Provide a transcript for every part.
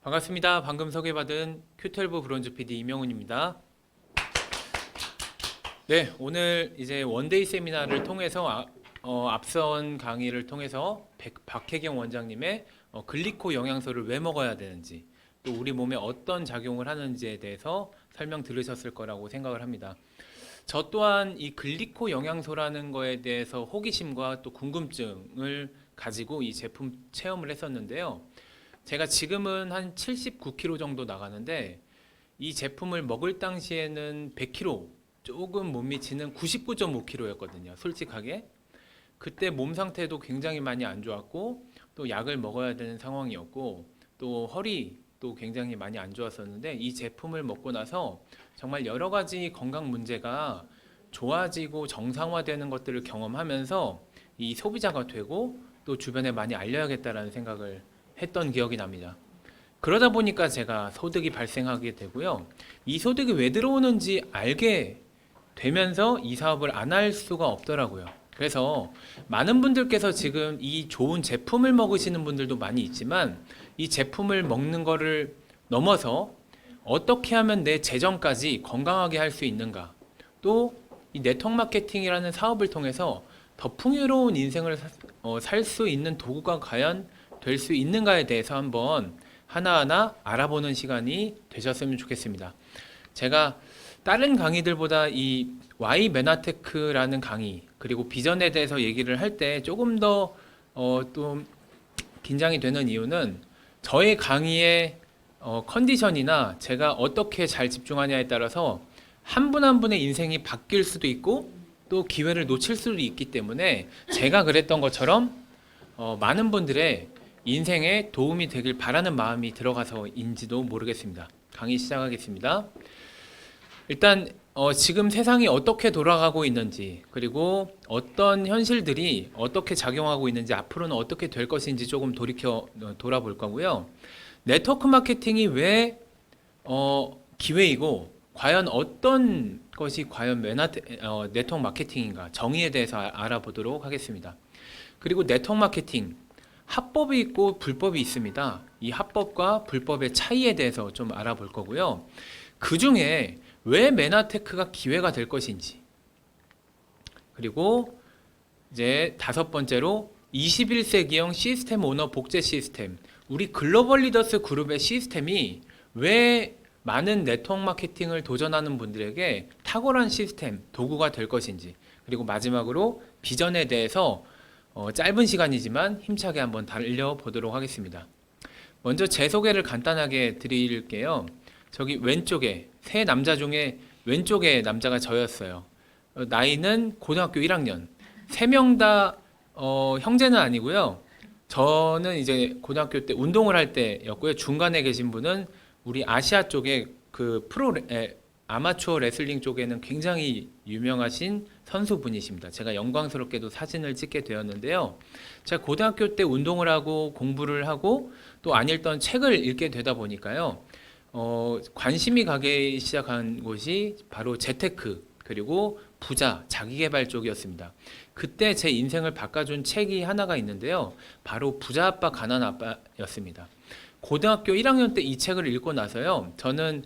반갑습니다. 방금 소개받은 Q12 브론즈 PD 이명훈입니다. 네, 오늘 이제 원데이 세미나를 통해서 앞선 강의를 통해서 박혜경 원장님의 글리코 영양소를 왜 먹어야 되는지, 또 우리 몸에 어떤 작용을 하는지에 대해서 설명 들으셨을 거라고 생각을 합니다. 저 또한 이 글리코 영양소라는 거에 대해서 호기심과 또 궁금증을 가지고 이 제품 체험을 했었는데요. 제가 지금은 한 79kg 정도 나가는데 이 제품을 먹을 당시에는 100kg 조금 못 미치는 99.5kg였거든요. 솔직하게. 그때 몸 상태도 굉장히 많이 안 좋았고 또 약을 먹어야 되는 상황이었고 또 허리도 굉장히 많이 안 좋았었는데 이 제품을 먹고 나서 정말 여러 가지 건강 문제가 좋아지고 정상화되는 것들을 경험하면서 이 소비자가 되고 또 주변에 많이 알려야겠다라는 생각을 했던 기억이 납니다. 그러다 보니까 제가 소득이 발생하게 되고요. 이 소득이 왜 들어오는지 알게 되면서 이 사업을 안 할 수가 없더라고요. 그래서 많은 분들께서 지금 이 좋은 제품을 먹으시는 분들도 많이 있지만 이 제품을 먹는 거를 넘어서 어떻게 하면 내 재정까지 건강하게 할 수 있는가, 또 이 네트워크 마케팅이라는 사업을 통해서 더 풍요로운 인생을 살 수 있는 도구가 과연 될 수 있는가에 대해서 한번 하나하나 알아보는 시간이 되셨으면 좋겠습니다. 제가 다른 강의들보다 이 Y 메나테크라는 강의 그리고 비전에 대해서 얘기를 할 때 조금 더 또 긴장이 되는 이유는 저의 강의의 컨디션이나 제가 어떻게 잘 집중하냐에 따라서 한 분 한 분의 인생이 바뀔 수도 있고 또 기회를 놓칠 수도 있기 때문에 제가 그랬던 것처럼 많은 분들의 인생에 도움이 되길 바라는 마음이 들어가서인지도 모르겠습니다. 강의 시작하겠습니다. 일단 지금 세상이 어떻게 돌아가고 있는지, 그리고 어떤 현실들이 어떻게 작용하고 있는지, 앞으로는 어떻게 될 것인지 조금 돌아볼 거고요. 네트워크 마케팅이 왜 기회이고 과연 어떤 것이 과연 네트워크 마케팅인가, 정의에 대해서 알아보도록 하겠습니다. 그리고 네트워크 마케팅 합법이 있고 불법이 있습니다. 이 합법과 불법의 차이에 대해서 좀 알아볼 거고요. 그 중에 왜 메나테크가 기회가 될 것인지, 그리고 이제 다섯 번째로 21세기형 시스템 오너 복제 시스템, 우리 글로벌 리더스 그룹의 시스템이 왜 많은 네트워크 마케팅을 도전하는 분들에게 탁월한 시스템, 도구가 될 것인지, 그리고 마지막으로 비전에 대해서 짧은 시간이지만 힘차게 한번 달려보도록 하겠습니다. 먼저 제 소개를 간단하게 드릴게요. 저기 왼쪽에 세 남자 중에 왼쪽에 남자가 저였어요. 나이는 고등학교 1학년. 세 명 다 형제는 아니고요. 저는 이제 고등학교 때 운동을 할 때였고요. 중간에 계신 분은 우리 아시아 쪽에 그 아마추어 레슬링 쪽에는 굉장히 유명하신 선수분이십니다. 제가 영광스럽게도 사진을 찍게 되었는데요. 제가 고등학교 때 운동을 하고 공부를 하고 또 안 읽던 책을 읽게 되다 보니까요. 관심이 가기 시작한 곳이 바로 재테크 그리고 부자, 자기계발 쪽이었습니다. 그때 제 인생을 바꿔준 책이 하나가 있는데요. 바로 부자 아빠 가난 아빠였습니다. 고등학교 1학년 때 이 책을 읽고 나서요. 저는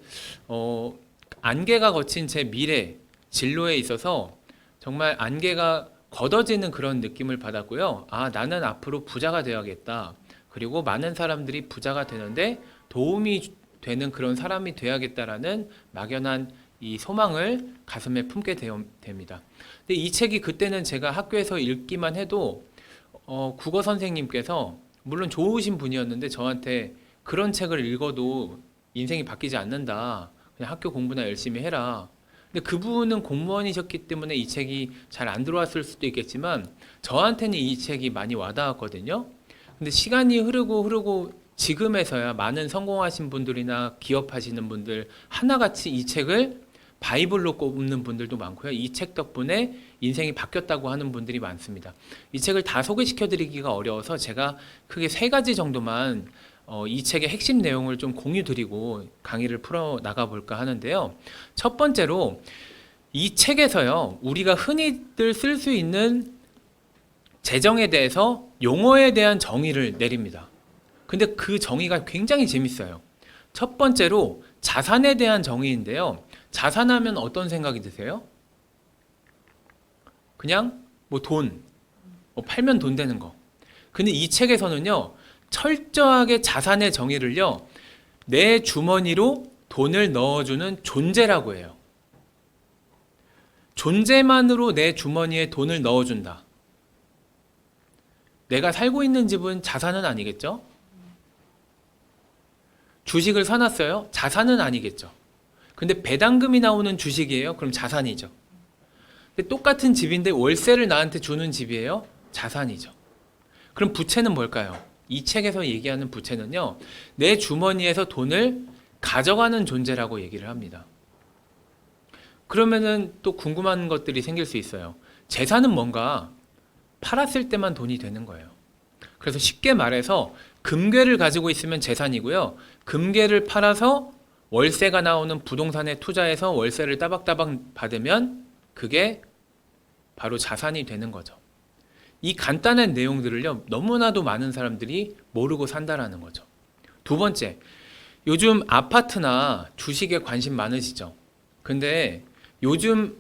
안개가 거친 제 미래, 진로에 있어서 정말 안개가 걷어지는 그런 느낌을 받았고요. 아, 나는 앞으로 부자가 되어야겠다. 그리고 많은 사람들이 부자가 되는데 도움이 되는 그런 사람이 되어야겠다라는 막연한 이 소망을 가슴에 품게 됩니다. 근데 이 책이 그때는 제가 학교에서 읽기만 해도 국어 선생님께서 물론 좋으신 분이었는데 저한테 그런 책을 읽어도 인생이 바뀌지 않는다. 그냥 학교 공부나 열심히 해라. 근데 그분은 공무원이셨기 때문에 이 책이 잘 안 들어왔을 수도 있겠지만 저한테는 이 책이 많이 와닿았거든요. 근데 시간이 흐르고 지금에서야 많은 성공하신 분들이나 기업하시는 분들 하나같이 이 책을 바이블로 꼽는 분들도 많고요. 이 책 덕분에 인생이 바뀌었다고 하는 분들이 많습니다. 이 책을 다 소개시켜 드리기가 어려워서 제가 크게 세 가지 정도만 이 책의 핵심 내용을 좀 공유 드리고 강의를 풀어 나가 볼까 하는데요. 첫 번째로 이 책에서요, 우리가 흔히들 쓸 수 있는 재정에 대해서 용어에 대한 정의를 내립니다. 근데 그 정의가 굉장히 재밌어요. 첫 번째로 자산에 대한 정의인데요. 자산하면 어떤 생각이 드세요? 그냥 뭐 돈, 뭐 팔면 돈 되는 거. 근데 이 책에서는요, 철저하게 자산의 정의를요, 내 주머니로 돈을 넣어주는 존재라고 해요. 존재만으로 내 주머니에 돈을 넣어준다. 내가 살고 있는 집은 자산은 아니겠죠? 주식을 사놨어요? 자산은 아니겠죠? 근데 배당금이 나오는 주식이에요? 그럼 자산이죠. 근데 똑같은 집인데 월세를 나한테 주는 집이에요? 자산이죠. 그럼 부채는 뭘까요? 이 책에서 얘기하는 부채는요, 내 주머니에서 돈을 가져가는 존재라고 얘기를 합니다. 그러면은 또 궁금한 것들이 생길 수 있어요. 재산은 뭔가 팔았을 때만 돈이 되는 거예요. 그래서 쉽게 말해서 금괴를 가지고 있으면 재산이고요. 금괴를 팔아서 월세가 나오는 부동산에 투자해서 월세를 따박따박 받으면 그게 바로 자산이 되는 거죠. 이 간단한 내용들을요, 너무나도 많은 사람들이 모르고 산다라는 거죠. 두 번째, 요즘 아파트나 주식에 관심 많으시죠? 근데 요즘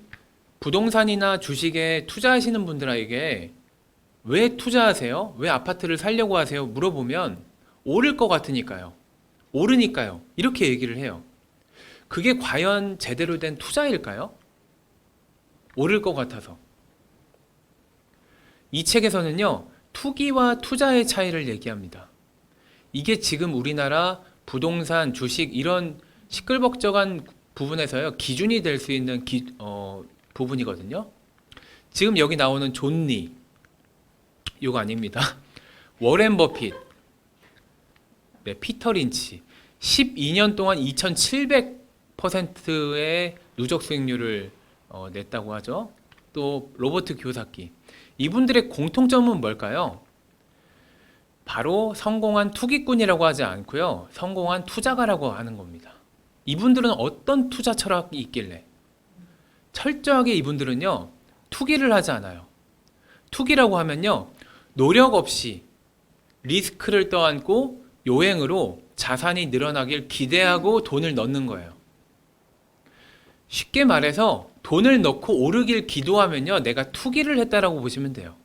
부동산이나 주식에 투자하시는 분들에게 왜 투자하세요? 왜 아파트를 사려고 하세요? 물어보면 오를 것 같으니까요. 오르니까요. 이렇게 얘기를 해요. 그게 과연 제대로 된 투자일까요? 오를 것 같아서. 이 책에서는요, 투기와 투자의 차이를 얘기합니다. 이게 지금 우리나라 부동산, 주식 이런 시끌벅적한 부분에서요, 기준이 될 수 있는 부분이거든요. 지금 여기 나오는 존 리, 이거 아닙니다. 워렌 버핏, 네, 피터 린치, 12년 동안 2,700%의 누적 수익률을 냈다고 하죠. 또 로버트 기요사키, 이분들의 공통점은 뭘까요? 바로 성공한 투기꾼이라고 하지 않고요, 성공한 투자가라고 하는 겁니다. 이분들은 어떤 투자 철학이 있길래? 철저하게 이분들은요, 투기를 하지 않아요. 투기라고 하면요, 노력 없이 리스크를 떠안고 요행으로 자산이 늘어나길 기대하고 돈을 넣는 거예요. 쉽게 말해서 돈을 넣고 오르길 기도하면요, 내가 투기를 했다라고 보시면 돼요.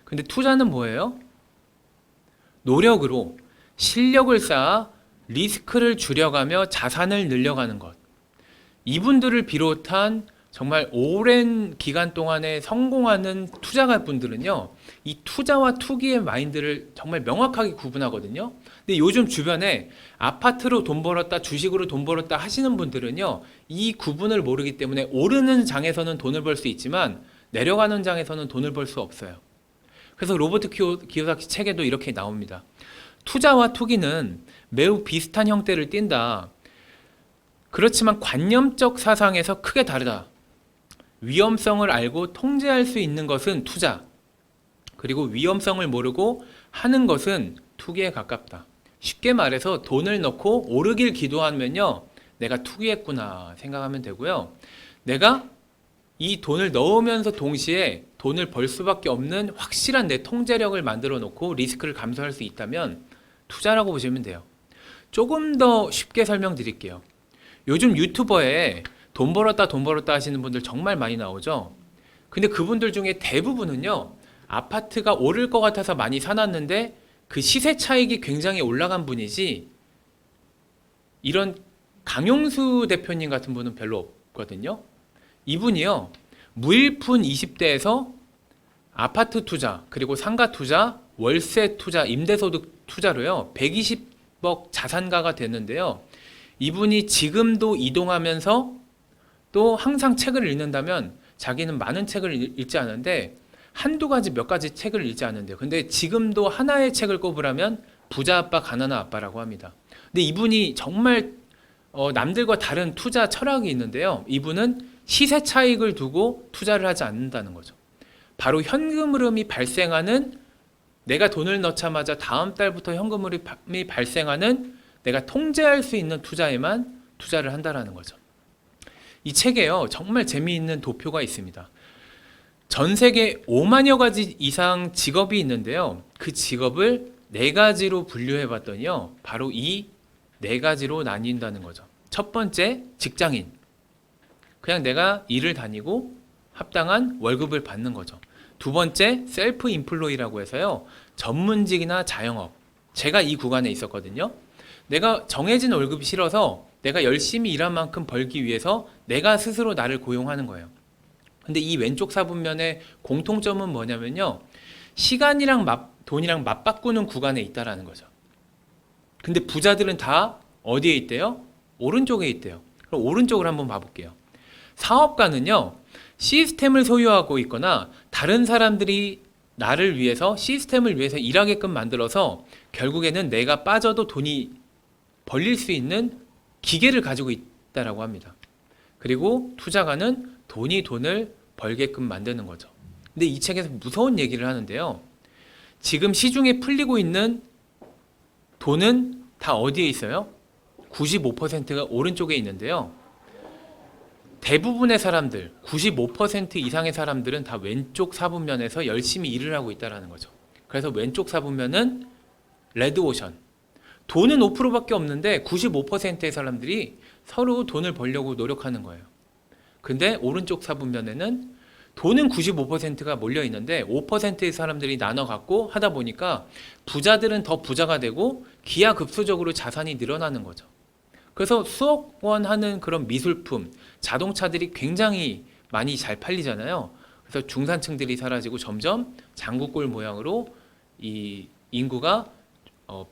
근데 투자는 뭐예요? 노력으로 실력을 쌓아 리스크를 줄여가며 자산을 늘려가는 것. 이분들을 비롯한 정말 오랜 기간 동안에 성공하는 투자가 분들은요, 이 투자와 투기의 마인드를 정말 명확하게 구분하거든요. 근데 요즘 주변에 아파트로 돈 벌었다, 주식으로 돈 벌었다 하시는 분들은요, 이 구분을 모르기 때문에 오르는 장에서는 돈을 벌 수 있지만 내려가는 장에서는 돈을 벌 수 없어요. 그래서 로버트 기요사키 책에도 이렇게 나옵니다. 투자와 투기는 매우 비슷한 형태를 띈다. 그렇지만 관념적 사상에서 크게 다르다. 위험성을 알고 통제할 수 있는 것은 투자, 그리고 위험성을 모르고 하는 것은 투기에 가깝다. 쉽게 말해서 돈을 넣고 오르길 기도하면요, 내가 투기했구나 생각하면 되고요, 내가 이 돈을 넣으면서 동시에 돈을 벌 수밖에 없는 확실한 내 통제력을 만들어 놓고 리스크를 감소할 수 있다면 투자라고 보시면 돼요. 조금 더 쉽게 설명드릴게요. 요즘 유튜버에 돈 벌었다 하시는 분들 정말 많이 나오죠. 근데 그분들 중에 대부분은요, 아파트가 오를 것 같아서 많이 사놨는데 그 시세 차익이 굉장히 올라간 분이지, 이런 강용수 대표님 같은 분은 별로 없거든요. 이분이요, 무일푼 20대에서 아파트 투자, 그리고 상가 투자, 월세 투자, 임대소득 투자로요 120억 자산가가 됐는데요. 이분이 지금도 이동하면서 또 항상 책을 읽는다면, 자기는 많은 책을 읽지 않은데 한두 가지 몇 가지 책을 읽지 않는데요. 근데 지금도 하나의 책을 꼽으라면 부자 아빠 가난한 아빠라고 합니다. 근데 이분이 정말 남들과 다른 투자 철학이 있는데요. 이분은 시세 차익을 두고 투자를 하지 않는다는 거죠. 바로 현금 흐름이 발생하는, 내가 돈을 넣자마자 다음 달부터 현금 흐름이 발생하는 내가 통제할 수 있는 투자에만 투자를 한다는 거죠. 이 책에요, 정말 재미있는 도표가 있습니다. 전 세계 5만여 가지 이상 직업이 있는데요. 그 직업을 4가지로 분류해 봤더니요, 바로 이 네 가지로 나뉜다는 거죠. 첫 번째, 직장인. 그냥 내가 일을 다니고 합당한 월급을 받는 거죠. 두 번째, 셀프 인플로이라고 해서요. 전문직이나 자영업. 제가 이 구간에 있었거든요. 내가 정해진 월급이 싫어서 내가 열심히 일한 만큼 벌기 위해서 내가 스스로 나를 고용하는 거예요. 근데 이 왼쪽 사분면의 공통점은 뭐냐면요. 시간이랑 돈이랑 맞바꾸는 구간에 있다라는 거죠. 근데 부자들은 다 어디에 있대요? 오른쪽에 있대요. 그럼 오른쪽을 한번 봐볼게요. 사업가는요, 시스템을 소유하고 있거나 다른 사람들이 나를 위해서 시스템을 위해서 일하게끔 만들어서 결국에는 내가 빠져도 돈이 벌릴 수 있는 기계를 가지고 있다라고 합니다. 그리고 투자가는 돈을 벌게끔 만드는 거죠. 근데 이 책에서 무서운 얘기를 하는데요. 지금 시중에 풀리고 있는 돈은 다 어디에 있어요? 95%가 오른쪽에 있는데요. 대부분의 사람들, 95% 이상의 사람들은 다 왼쪽 사분면에서 열심히 일을 하고 있다는 거죠. 그래서 왼쪽 사분면은 레드오션. 돈은 5%밖에 없는데 95%의 사람들이 서로 돈을 벌려고 노력하는 거예요. 근데 오른쪽 사분면에는 돈은 95%가 몰려 있는데 5%의 사람들이 나눠 갖고 하다 보니까 부자들은 더 부자가 되고 기하급수적으로 자산이 늘어나는 거죠. 그래서 수억 원 하는 그런 미술품, 자동차들이 굉장히 많이 잘 팔리잖아요. 그래서 중산층들이 사라지고 점점 장구골 모양으로 이 인구가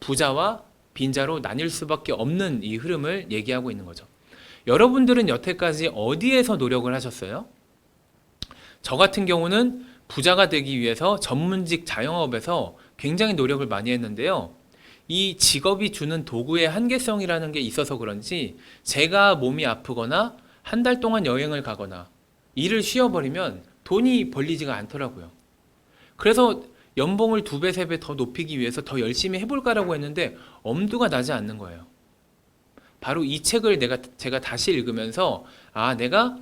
부자와 빈자로 나뉠 수밖에 없는 이 흐름을 얘기하고 있는 거죠. 여러분들은 여태까지 어디에서 노력을 하셨어요? 저 같은 경우는 부자가 되기 위해서 전문직 자영업에서 굉장히 노력을 많이 했는데요. 이 직업이 주는 도구의 한계성이라는 게 있어서 그런지 제가 몸이 아프거나 한 달 동안 여행을 가거나 일을 쉬어버리면 돈이 벌리지가 않더라고요. 그래서 연봉을 2배, 3배 더 높이기 위해서 더 열심히 해볼까라고 했는데 엄두가 나지 않는 거예요. 바로 이 책을 제가 다시 읽으면서 내가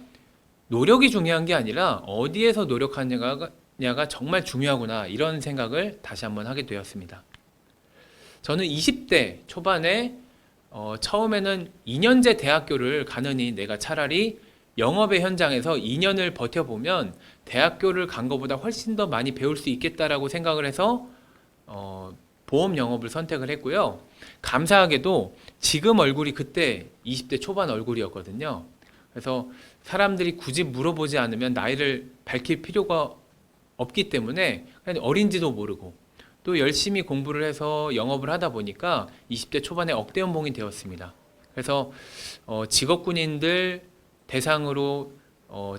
노력이 중요한 게 아니라 어디에서 노력하냐가 정말 중요하구나 이런 생각을 다시 한번 하게 되었습니다. 저는 20대 초반에 처음에는 2년제 대학교를 가느니 내가 차라리 영업의 현장에서 2년을 버텨보면 대학교를 간 것보다 훨씬 더 많이 배울 수 있겠다라고 생각을 해서 보험 영업을 선택을 했고요. 감사하게도 지금 얼굴이 그때 20대 초반 얼굴이었거든요. 그래서 사람들이 굳이 물어보지 않으면 나이를 밝힐 필요가 없기 때문에 그냥 어린지도 모르고 또 열심히 공부를 해서 영업을 하다 보니까 20대 초반에 억대 연봉이 되었습니다. 그래서 직업군인들 대상으로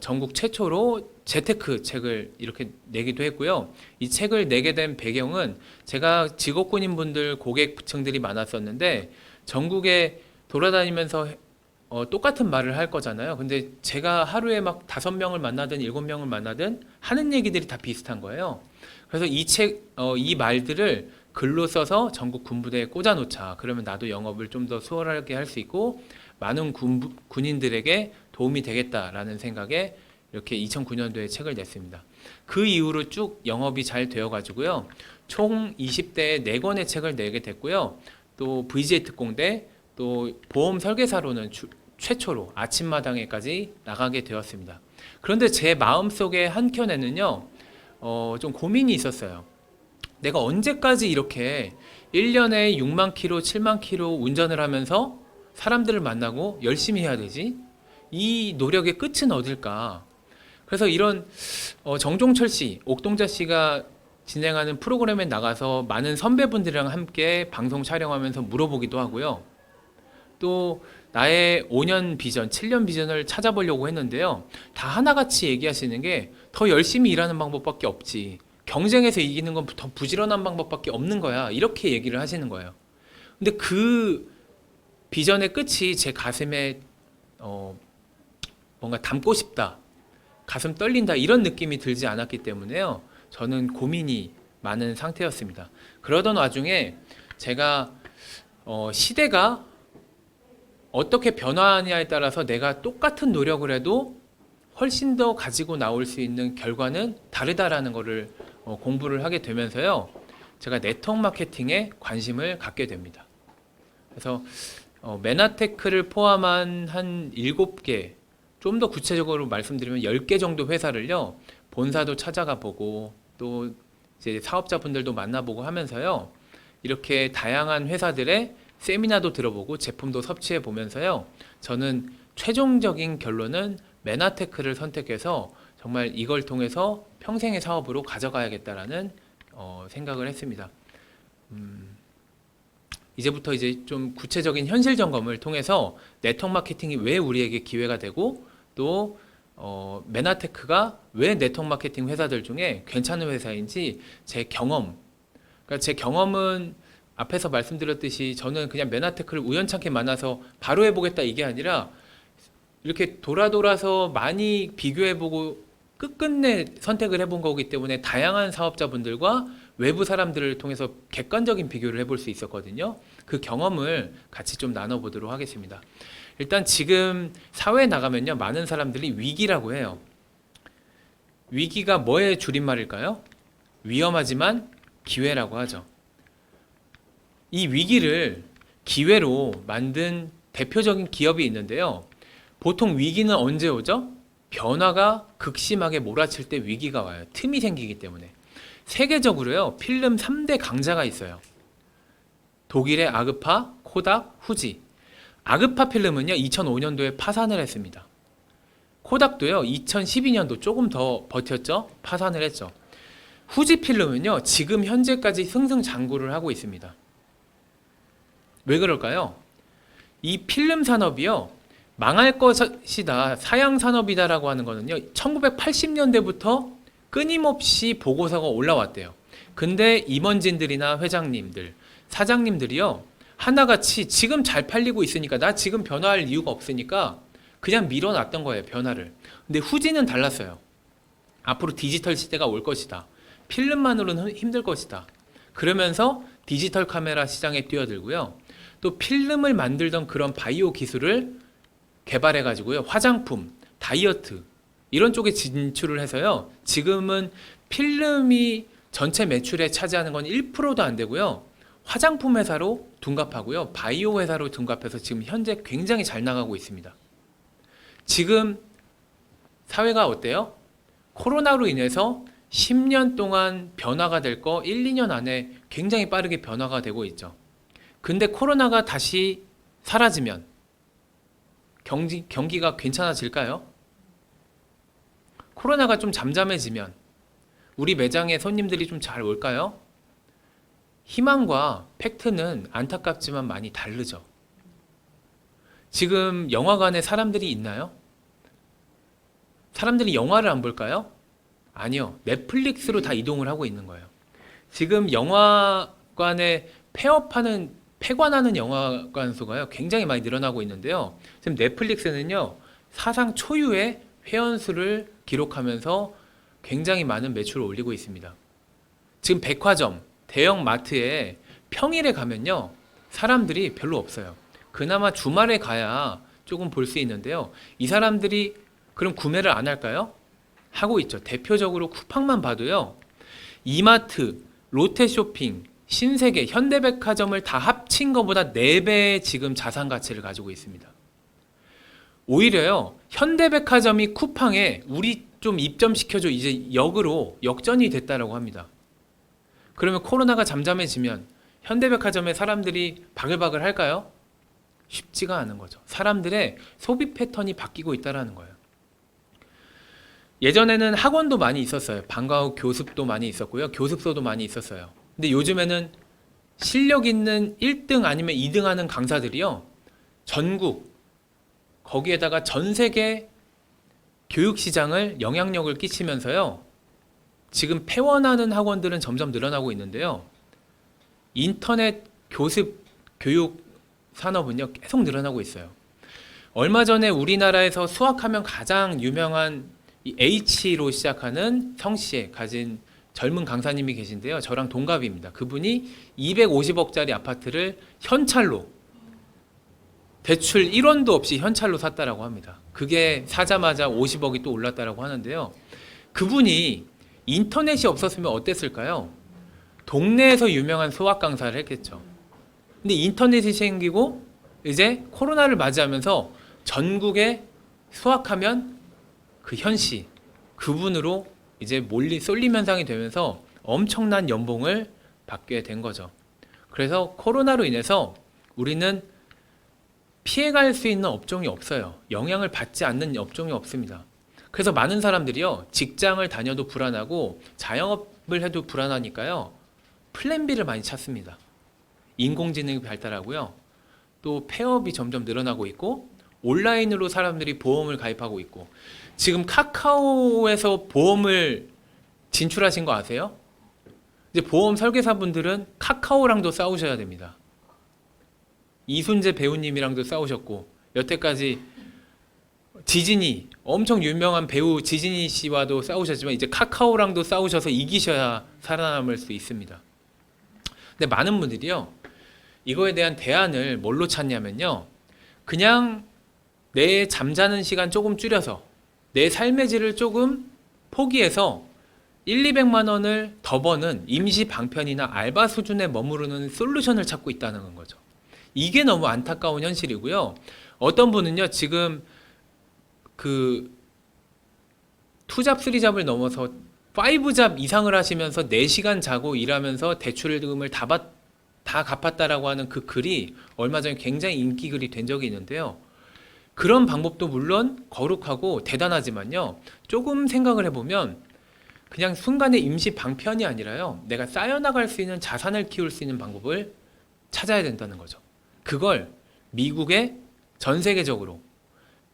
전국 최초로 재테크 책을 이렇게 내기도 했고요. 이 책을 내게 된 배경은 제가 직업군인 분들 고객층들이 많았었는데 전국에 돌아다니면서 똑같은 말을 할 거잖아요. 근데 제가 하루에 막 5명을 만나든 7명을 만나든 하는 얘기들이 다 비슷한 거예요. 그래서 이 말들을 글로 써서 전국 군부대에 꽂아놓자. 그러면 나도 영업을 좀 더 수월하게 할 수 있고 많은 군인들에게 도움이 되겠다라는 생각에 이렇게 2009년도에 책을 냈습니다. 그 이후로 쭉 영업이 잘 되어가지고요. 총 20대에 4권의 책을 내게 됐고요. 또 VJ 특공대, 또 보험 설계사로는 최초로 아침마당에까지 나가게 되었습니다. 그런데 제 마음속에 한켠에는요. 좀 고민이 있었어요. 내가 언제까지 이렇게 1년에 6만 킬로, 7만 킬로 운전을 하면서 사람들을 만나고 열심히 해야 되지? 이 노력의 끝은 어딜까? 그래서 이런 정종철 씨, 옥동자 씨가 진행하는 프로그램에 나가서 많은 선배분들이랑 함께 방송 촬영하면서 물어보기도 하고요. 또 나의 5년 비전, 7년 비전을 찾아보려고 했는데요. 다 하나같이 얘기하시는 게 더 열심히 일하는 방법밖에 없지. 경쟁에서 이기는 건 더 부지런한 방법밖에 없는 거야. 이렇게 얘기를 하시는 거예요. 근데 그 비전의 끝이 제 가슴에 뭔가 담고 싶다. 가슴 떨린다. 이런 느낌이 들지 않았기 때문에요. 저는 고민이 많은 상태였습니다. 그러던 와중에 제가 시대가 어떻게 변화하냐에 따라서 내가 똑같은 노력을 해도 훨씬 더 가지고 나올 수 있는 결과는 다르다라는 것을 공부를 하게 되면서요. 제가 네트워크 마케팅에 관심을 갖게 됩니다. 그래서 메나테크를 포함한 한 7개, 좀 더 구체적으로 말씀드리면 10개 정도 회사를요, 본사도 찾아가 보고 또 이제 사업자분들도 만나보고 하면서요, 이렇게 다양한 회사들의 세미나도 들어보고 제품도 섭취해 보면서요, 저는 최종적인 결론은 메나테크를 선택해서 정말 이걸 통해서 평생의 사업으로 가져가야겠다라는 생각을 했습니다. 이제부터 이제 좀 구체적인 현실 점검을 통해서 네트워크 마케팅이 왜 우리에게 기회가 되고 또 메나테크가 왜 네트워크 마케팅 회사들 중에 괜찮은 회사인지 제 경험, 그러니까 제 경험은 앞에서 말씀드렸듯이 저는 그냥 메나테크를 우연찮게 만나서 바로 해보겠다 이게 아니라 이렇게 돌아서 많이 비교해보고 끝끝내 선택을 해본 거기 때문에 다양한 사업자분들과 외부 사람들을 통해서 객관적인 비교를 해볼 수 있었거든요. 그 경험을 같이 좀 나눠보도록 하겠습니다. 일단 지금 사회에 나가면요, 많은 사람들이 위기라고 해요. 위기가 뭐의 줄임말일까요? 위험하지만 기회라고 하죠. 이 위기를 기회로 만든 대표적인 기업이 있는데요. 보통 위기는 언제 오죠? 변화가 극심하게 몰아칠 때 위기가 와요. 틈이 생기기 때문에. 세계적으로요, 필름 3대 강자가 있어요. 독일의 아그파, 코닥, 후지. 아그파 필름은요, 2005년도에 파산을 했습니다. 코닥도요, 2012년도 조금 더 버텼죠? 파산을 했죠. 후지 필름은요, 지금 현재까지 승승장구를 하고 있습니다. 왜 그럴까요? 이 필름 산업이요, 망할 것이다, 사양 산업이다라고 하는 거는요, 1980년대부터 끊임없이 보고서가 올라왔대요. 근데 임원진들이나 회장님들, 사장님들이요, 하나같이 지금 잘 팔리고 있으니까 나 지금 변화할 이유가 없으니까 그냥 밀어놨던 거예요, 변화를. 근데 후지는 달랐어요. 앞으로 디지털 시대가 올 것이다. 필름만으로는 힘들 것이다. 그러면서 디지털 카메라 시장에 뛰어들고요. 또 필름을 만들던 그런 바이오 기술을 개발해가지고요, 화장품, 다이어트 이런 쪽에 진출을 해서요, 지금은 필름이 전체 매출에 차지하는 건 1%도 안 되고요, 화장품 회사로 둔갑하고요, 바이오 회사로 둔갑해서 지금 현재 굉장히 잘 나가고 있습니다. 지금 사회가 어때요? 코로나로 인해서 10년 동안 변화가 될 거 1, 2년 안에 굉장히 빠르게 변화가 되고 있죠. 근데 코로나가 다시 사라지면 경기가 괜찮아질까요? 코로나가 좀 잠잠해지면 우리 매장에 손님들이 좀 잘 올까요? 희망과 팩트는 안타깝지만 많이 다르죠. 지금 영화관에 사람들이 있나요? 사람들이 영화를 안 볼까요? 아니요. 넷플릭스로 다 이동을 하고 있는 거예요. 지금 영화관에 폐관하는 영화관 수가요, 굉장히 많이 늘어나고 있는데요. 지금 넷플릭스는요, 사상 초유의 회원수를 기록하면서 굉장히 많은 매출을 올리고 있습니다. 지금 백화점, 대형 마트에 평일에 가면요, 사람들이 별로 없어요. 그나마 주말에 가야 조금 볼 수 있는데요. 이 사람들이 그럼 구매를 안 할까요? 하고 있죠. 대표적으로 쿠팡만 봐도요, 이마트, 롯데쇼핑, 신세계, 현대백화점을 다 합친 것보다 4배의 지금 자산 가치를 가지고 있습니다. 오히려요, 현대백화점이 쿠팡에 우리 좀 입점시켜줘, 이제 역전이 됐다라고 합니다. 그러면 코로나가 잠잠해지면 현대백화점에 사람들이 바글바글 할까요? 쉽지가 않은 거죠. 사람들의 소비 패턴이 바뀌고 있다는 거예요. 예전에는 학원도 많이 있었어요. 방과 후 교습도 많이 있었고요, 교습소도 많이 있었어요. 근데 요즘에는 실력 있는 1등 아니면 2등 하는 강사들이요, 전국, 거기에다가 전 세계 교육시장을 영향력을 끼치면서요, 지금 폐원하는 학원들은 점점 늘어나고 있는데요, 인터넷 교습 교육 산업은요, 계속 늘어나고 있어요. 얼마 전에 우리나라에서 수학하면 가장 유명한 이 H로 시작하는 성씨에 가진 젊은 강사님이 계신데요, 저랑 동갑입니다. 그분이 250억짜리 아파트를 현찰로, 대출 1원도 없이 현찰로 샀다라고 합니다. 그게 사자마자 50억이 또 올랐다라고 하는데요, 그분이 인터넷이 없었으면 어땠을까요? 동네에서 유명한 수학 강사를 했겠죠. 근데 인터넷이 생기고 이제 코로나를 맞이하면서 전국에 수학하면 그 현씨, 그분으로 이제 쏠림 현상이 되면서 엄청난 연봉을 받게 된 거죠. 그래서 코로나로 인해서 우리는 피해갈 수 있는 업종이 없어요. 영향을 받지 않는 업종이 없습니다. 그래서 많은 사람들이요, 직장을 다녀도 불안하고 자영업을 해도 불안하니까요, 플랜 B를 많이 찾습니다. 인공지능이 발달하고요, 또 폐업이 점점 늘어나고 있고, 온라인으로 사람들이 보험을 가입하고 있고, 지금 카카오에서 보험을 진출하신 거 아세요? 이제 보험 설계사분들은 카카오랑도 싸우셔야 됩니다. 이순재 배우님이랑도 싸우셨고, 여태까지 지진이, 엄청 유명한 배우 지진이 씨와도 싸우셨지만 이제 카카오랑도 싸우셔서 이기셔야 살아남을 수 있습니다. 근데 많은 분들이요, 이거에 대한 대안을 뭘로 찾냐면요, 그냥 내 잠자는 시간 조금 줄여서 내 삶의 질을 조금 포기해서 1, 200만 원을 더 버는 임시 방편이나 알바 수준에 머무르는 솔루션을 찾고 있다는 거죠. 이게 너무 안타까운 현실이고요. 어떤 분은요, 지금 그 2잡, 3잡을 넘어서 5잡 이상을 하시면서 4시간 자고 일하면서 대출금을 다 갚았다라고 하는 그 글이 얼마 전에 굉장히 인기 글이 된 적이 있는데요. 그런 방법도 물론 거룩하고 대단하지만요, 조금 생각을 해보면 그냥 순간의 임시 방편이 아니라요, 내가 쌓여나갈 수 있는 자산을 키울 수 있는 방법을 찾아야 된다는 거죠. 그걸 미국의 전 세계적으로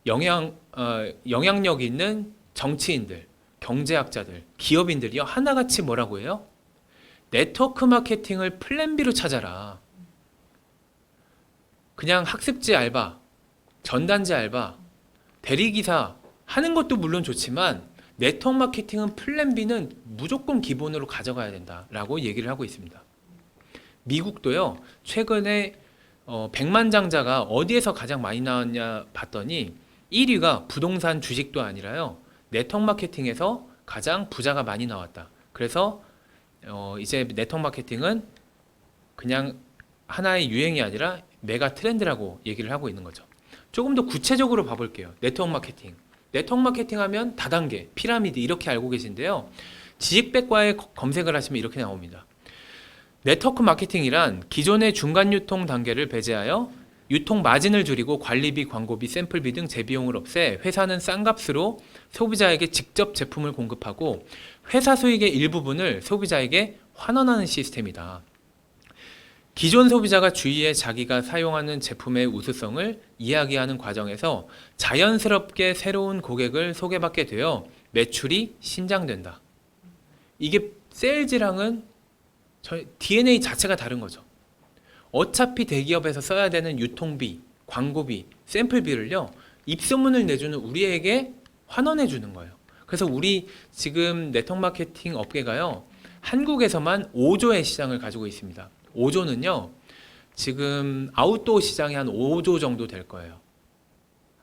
영향력 있는 정치인들, 경제학자들, 기업인들이요, 하나같이 뭐라고 해요? 네트워크 마케팅을 플랜 B로 찾아라. 그냥 학습지 알바, 전단지 알바, 대리기사 하는 것도 물론 좋지만 네트워크 마케팅은 플랜 B는 무조건 기본으로 가져가야 된다라고 얘기를 하고 있습니다. 미국도요, 최근에 100만장자가 어디에서 가장 많이 나왔냐 봤더니 1위가 부동산 주식도 아니라요, 네트워크 마케팅에서 가장 부자가 많이 나왔다. 그래서 이제 네트워크 마케팅은 그냥 하나의 유행이 아니라 메가 트렌드라고 얘기를 하고 있는 거죠. 조금 더 구체적으로 봐볼게요. 네트워크 마케팅. 네트워크 마케팅 하면 다단계, 피라미드 이렇게 알고 계신데요. 지식백과에 검색을 하시면 이렇게 나옵니다. 네트워크 마케팅이란 기존의 중간 유통 단계를 배제하여 유통 마진을 줄이고 관리비, 광고비, 샘플비 등 재비용을 없애 회사는 싼 값으로 소비자에게 직접 제품을 공급하고 회사 수익의 일부분을 소비자에게 환원하는 시스템이다. 기존 소비자가 주위에 자기가 사용하는 제품의 우수성을 이야기하는 과정에서 자연스럽게 새로운 고객을 소개받게 되어 매출이 신장된다. 이게 세일즈랑은 DNA 자체가 다른 거죠. 어차피 대기업에서 써야 되는 유통비, 광고비, 샘플비를요, 입소문을 내주는 우리에게 환원해 주는 거예요. 그래서 우리 지금 네트워크 마케팅 업계가요, 한국에서만 5조의 시장을 가지고 있습니다. 5조는요, 지금 아웃도어 시장이 한 5조 정도 될 거예요.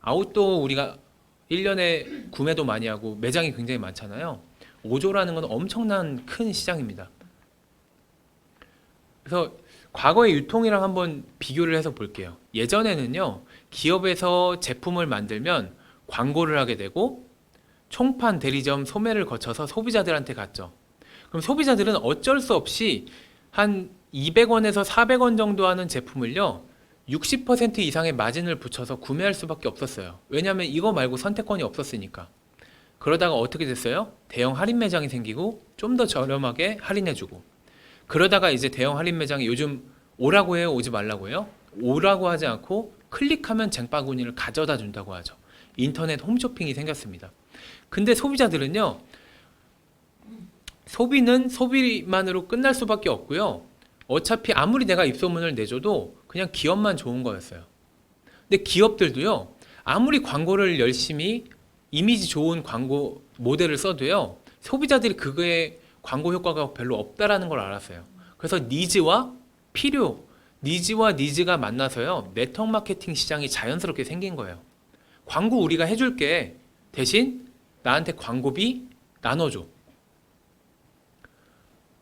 아웃도어 우리가 1년에 구매도 많이 하고 매장이 굉장히 많잖아요. 5조라는 건 엄청난 큰 시장입니다. 그래서 과거의 유통이랑 한번 비교를 해서 볼게요. 예전에는요, 기업에서 제품을 만들면 광고를 하게 되고 총판, 대리점, 소매를 거쳐서 소비자들한테 갔죠. 그럼 소비자들은 어쩔 수 없이 한 200원에서 400원 정도 하는 제품을요, 60% 이상의 마진을 붙여서 구매할 수밖에 없었어요. 왜냐하면 이거 말고 선택권이 없었으니까. 그러다가 어떻게 됐어요? 대형 할인 매장이 생기고 좀 더 저렴하게 할인해주고, 그러다가 이제 대형 할인 매장이 요즘 오라고 해요, 오지 말라고 해요? 오라고 하지 않고 클릭하면 쟁바구니를 가져다 준다고 하죠. 인터넷 홈쇼핑이 생겼습니다. 근데 소비자들은요, 소비는 소비만으로 끝날 수밖에 없고요, 어차피 아무리 내가 입소문을 내줘도 그냥 기업만 좋은 거였어요. 근데 기업들도요, 아무리 광고를 열심히 이미지 좋은 광고 모델을 써도요, 소비자들이 그거에 광고 효과가 별로 없다라는 걸 알았어요. 그래서 니즈와 필요, 니즈와 니즈가 만나서요, 네트워크 마케팅 시장이 자연스럽게 생긴 거예요. 광고 우리가 해줄게, 대신 나한테 광고비 나눠줘.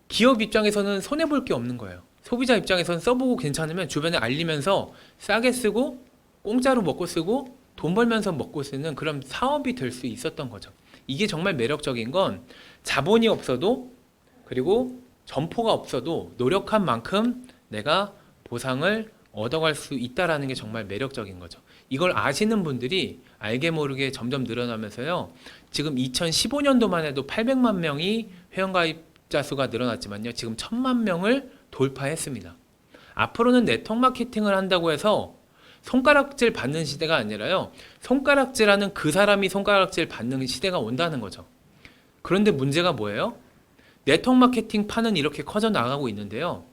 기업 입장에서는 손해볼 게 없는 거예요. 소비자 입장에서는 써보고 괜찮으면 주변에 알리면서 싸게 쓰고 공짜로 먹고 쓰고 돈 벌면서 먹고 쓰는 그런 사업이 될 수 있었던 거죠. 이게 정말 매력적인 건 자본이 없어도 그리고 점포가 없어도 노력한 만큼 내가 보상을 얻어갈 수 있다라는 게 정말 매력적인 거죠. 이걸 아시는 분들이 알게 모르게 점점 늘어나면서요. 지금 2015년도만 해도 800만 명이 회원가입자 수가 늘어났지만요. 지금 1000만 명을 돌파했습니다. 앞으로는 네트워크 마케팅을 한다고 해서 손가락질 받는 시대가 아니라요. 손가락질하는 그 사람이 손가락질 받는 시대가 온다는 거죠. 그런데 문제가 뭐예요? 네트워크 마케팅 판은 이렇게 커져 나가고 있는데요.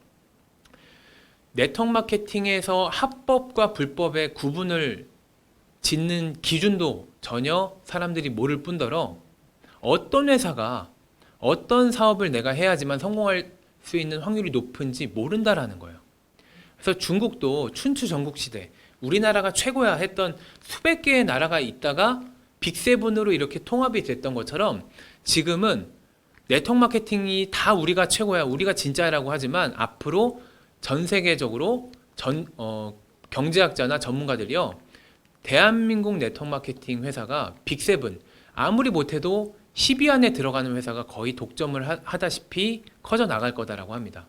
네트워크 마케팅에서 합법과 불법의 구분을 짓는 기준도 전혀 사람들이 모를 뿐더러 어떤 회사가 어떤 사업을 내가 해야지만 성공할 수 있는 확률이 높은지 모른다라는 거예요. 그래서 중국도 춘추 전국시대 우리나라가 최고야 했던 수백 개의 나라가 있다가 빅세븐으로 이렇게 통합이 됐던 것처럼 지금은 네트워크 마케팅이 다 우리가 최고야, 우리가 진짜라고 하지만 앞으로 전 세계적으로 경제학자나 전문가들이요, 대한민국 네트워크 마케팅 회사가 빅세븐, 아무리 못해도 10위 안에 들어가는 회사가 거의 독점을 하다시피 커져 나갈 거다라고 합니다.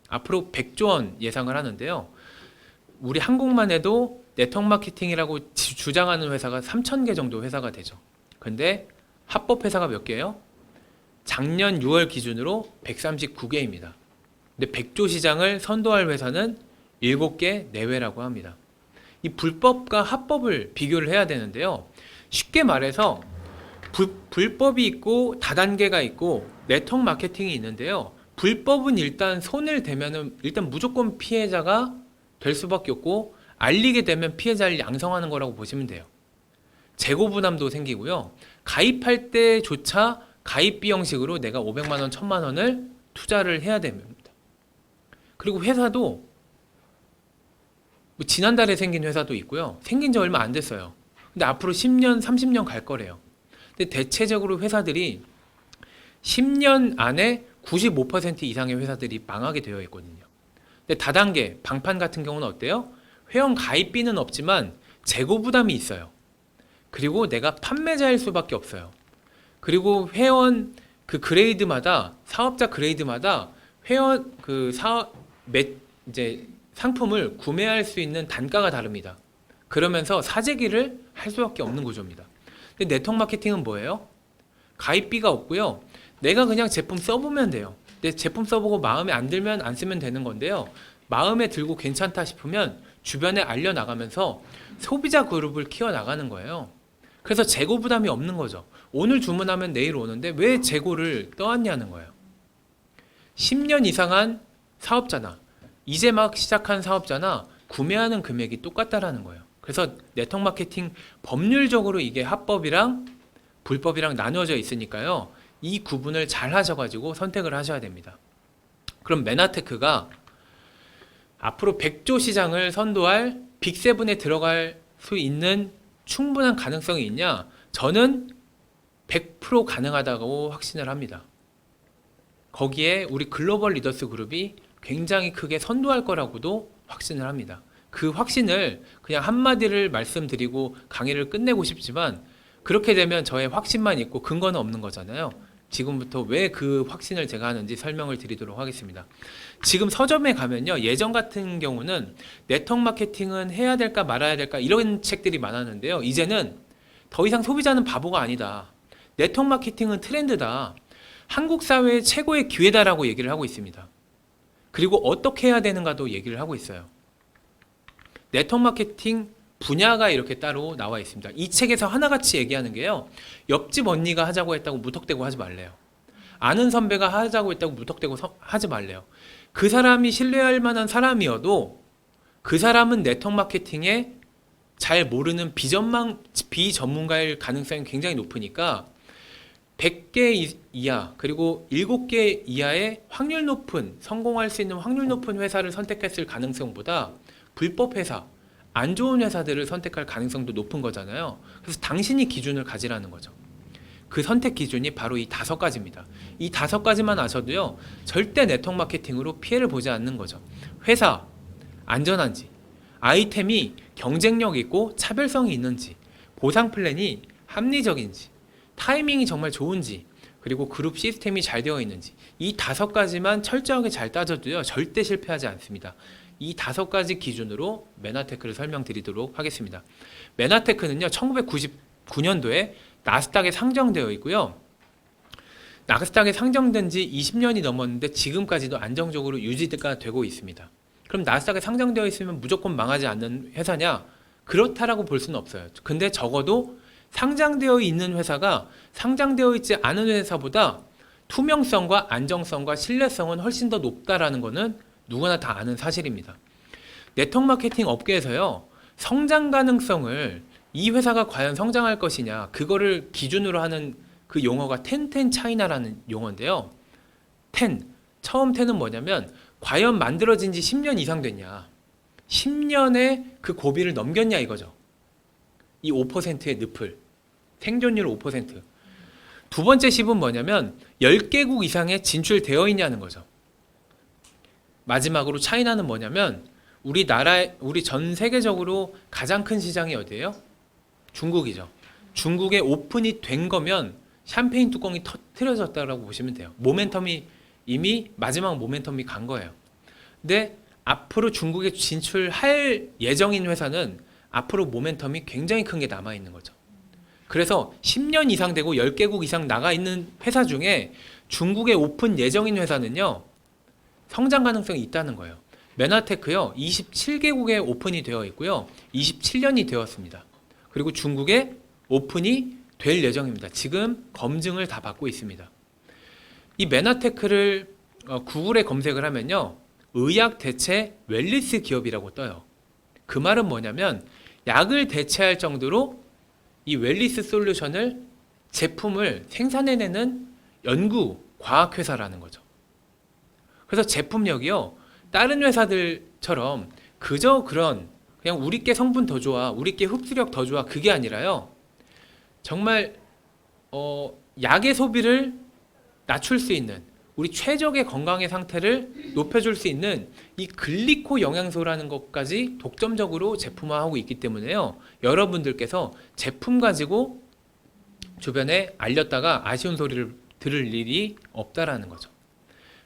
앞으로 100조 원 예상을 하는데요. 우리 한국만 해도 네트워크 마케팅이라고 주장하는 회사가 3,000개 정도 회사가 되죠. 근데 합법 회사가 몇 개예요? 작년 6월 기준으로 139개입니다. 근데 100조 시장을 선도할 회사는 7개 내외라고 합니다. 이 불법과 합법을 비교를 해야 되는데요. 쉽게 말해서 불법이 있고 다단계가 있고 네트워크 마케팅이 있는데요. 불법은 일단 손을 대면은 일단 무조건 피해자가 될 수밖에 없고 알리게 되면 피해자를 양성하는 거라고 보시면 돼요. 재고 부담도 생기고요. 가입할 때조차 가입비 형식으로 내가 500만 원, 1000만 원을 투자를 해야 됩니다. 그리고 회사도 지난달에 생긴 회사도 있고요. 생긴 지 얼마 안 됐어요. 근데 앞으로 10년, 30년 갈 거래요. 근데 대체적으로 회사들이 10년 안에 95% 이상의 회사들이 망하게 되어 있거든요. 근데 다단계, 방판 같은 경우는 어때요? 회원 가입비는 없지만 재고 부담이 있어요. 그리고 내가 판매자일 수밖에 없어요. 그리고 회원 그 그레이드마다, 사업자 그레이드마다 회원 그 이제 상품을 구매할 수 있는 단가가 다릅니다. 그러면서 사재기를 할 수밖에 없는 구조입니다. 근데 네트워크 마케팅은 뭐예요? 가입비가 없고요. 내가 그냥 제품 써보면 돼요. 근데 제품 써보고 마음에 안 들면 안 쓰면 되는 건데요. 마음에 들고 괜찮다 싶으면 주변에 알려나가면서 소비자 그룹을 키워나가는 거예요. 그래서 재고 부담이 없는 거죠. 오늘 주문하면 내일 오는데 왜 재고를 떠왔냐는 거예요. 10년 이상한 사업자나 이제 막 시작한 사업자나 구매하는 금액이 똑같다라는 거예요. 그래서 네트워크 마케팅 법률적으로 이게 합법이랑 불법이랑 나누어져 있으니까요. 이 구분을 잘 하셔가지고 선택을 하셔야 됩니다. 그럼 메나테크가 앞으로 100조 시장을 선도할 빅세븐에 들어갈 수 있는 충분한 가능성이 있냐? 저는 100% 가능하다고 확신을 합니다. 거기에 우리 글로벌 리더스 그룹이 굉장히 크게 선도할 거라고도 확신을 합니다. 그 확신을 그냥 한마디를 말씀드리고 강의를 끝내고 싶지만 그렇게 되면 저의 확신만 있고 근거는 없는 거잖아요. 지금부터 왜 그 확신을 제가 하는지 설명을 드리도록 하겠습니다. 지금 서점에 가면요. 예전 같은 경우는 네트워크 마케팅은 해야 될까 말아야 될까 이런 책들이 많았는데요. 이제는 더 이상 소비자는 바보가 아니다. 네트워크 마케팅은 트렌드다. 한국 사회의 최고의 기회다라고 얘기를 하고 있습니다. 그리고 어떻게 해야 되는가도 얘기를 하고 있어요. 네트워크 마케팅 분야가 이렇게 따로 나와 있습니다. 이 책에서 하나같이 얘기하는 게요. 옆집 언니가 하자고 했다고 무턱대고 하지 말래요. 아는 선배가 하자고 했다고 무턱대고 하지 말래요. 그 사람이 신뢰할 만한 사람이어도 그 사람은 네트워크 마케팅에 잘 모르는 비전문가일 가능성이 굉장히 높으니까 100개 이하 그리고 7개 이하의 확률 높은 성공할 수 있는 확률 높은 회사를 선택했을 가능성보다 불법 회사 안 좋은 회사들을 선택할 가능성도 높은 거잖아요. 그래서 당신이 기준을 가지라는 거죠. 그 선택 기준이 바로 이 5가지입니다. 이 5가지만 아셔도요, 절대 네트워크 마케팅으로 피해를 보지 않는 거죠. 회사, 안전한지, 아이템이 경쟁력 있고 차별성이 있는지, 보상 플랜이 합리적인지, 타이밍이 정말 좋은지, 그리고 그룹 시스템이 잘 되어 있는지, 이 5가지만 철저하게 잘 따져도요, 절대 실패하지 않습니다. 이 5가지 기준으로 메나테크를 설명드리도록 하겠습니다. 메나테크는요, 1999년도에 나스닥에 상장되어 있고요. 나스닥에 상장된 지 20년이 넘었는데 지금까지도 안정적으로 유지가 되고 있습니다. 그럼 나스닥에 상장되어 있으면 무조건 망하지 않는 회사냐? 그렇다라고 볼 수는 없어요. 근데 적어도 상장되어 있는 회사가 상장되어 있지 않은 회사보다 투명성과 안정성과 신뢰성은 훨씬 더 높다라는 것은 누구나 다 아는 사실입니다. 네트워크 마케팅 업계에서요, 성장 가능성을 이 회사가 과연 성장할 것이냐, 그거를 기준으로 하는 그 용어가 10 차이나라는 용어인데요. 10, 처음 10은 뭐냐면 과연 만들어진 지 10년 이상 됐냐, 10년의 그 고비를 넘겼냐 이거죠. 이 5%의 늪을, 생존율 5%. 두 번째 10은 뭐냐면 10개국 이상에 진출되어 있냐는 거죠. 마지막으로 차이나는 뭐냐면 우리 전 세계적으로 가장 큰 시장이 어디예요? 중국이죠. 중국에 오픈이 된 거면 샴페인 뚜껑이 터트려졌다고 보시면 돼요. 모멘텀이 이미 마지막 모멘텀이 간 거예요. 근데 앞으로 중국에 진출할 예정인 회사는 앞으로 모멘텀이 굉장히 큰 게 남아 있는 거죠. 그래서 10년 이상 되고 10개국 이상 나가 있는 회사 중에 중국에 오픈 예정인 회사는요, 성장 가능성이 있다는 거예요. 메나테크요, 27개국에 오픈이 되어 있고요, 27년이 되었습니다. 그리고 중국에 오픈이 될 예정입니다. 지금 검증을 다 받고 있습니다. 이 메나테크를 구글에 검색을 하면요, 의약 대체 웰리스 기업이라고 떠요. 그 말은 뭐냐면 약을 대체할 정도로 이 웰리스 솔루션을, 제품을 생산해내는 연구 과학회사라는 거죠. 그래서 제품력이요, 다른 회사들처럼 그저 그런 그냥 우리께 성분 더 좋아, 우리께 흡수력 더 좋아, 그게 아니라요, 정말 약의 소비를 낮출 수 있는, 우리 최적의 건강의 상태를 높여줄 수 있는 이 글리코 영양소라는 것까지 독점적으로 제품화하고 있기 때문에요, 여러분들께서 제품 가지고 주변에 알렸다가 아쉬운 소리를 들을 일이 없다라는 거죠.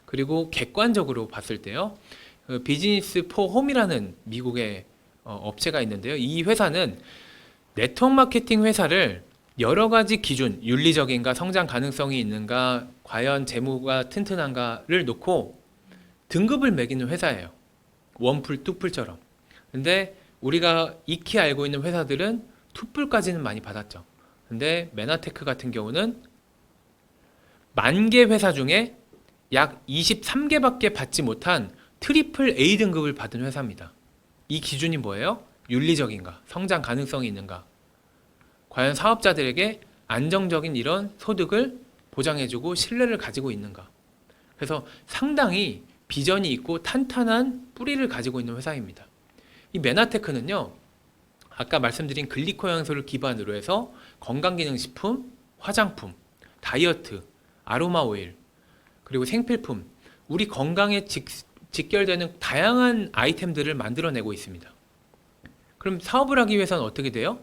그리고 객관적으로 봤을 때요, 비즈니스 포 홈이라는 미국의 업체가 있는데요, 이 회사는 네트워크 마케팅 회사를 여러 가지 기준, 윤리적인가, 성장 가능성이 있는가, 과연 재무가 튼튼한가를 놓고 등급을 매기는 회사예요. 원풀, 투풀처럼. 근데 우리가 익히 알고 있는 회사들은 투풀까지는 많이 받았죠. 근데 메나테크 같은 경우는 10,000개 회사 중에 약 23개밖에 받지 못한 트리플 A 등급을 받은 회사입니다. 이 기준이 뭐예요? 윤리적인가, 성장 가능성이 있는가, 과연 사업자들에게 안정적인 이런 소득을 보장해주고 신뢰를 가지고 있는가. 그래서 상당히 비전이 있고 탄탄한 뿌리를 가지고 있는 회사입니다. 이 메나테크는요, 아까 말씀드린 글리코 영양소를 기반으로 해서 건강기능식품, 화장품, 다이어트, 아로마 오일, 그리고 생필품, 우리 건강에 직결되는 다양한 아이템들을 만들어내고 있습니다. 그럼 사업을 하기 위해서는 어떻게 돼요?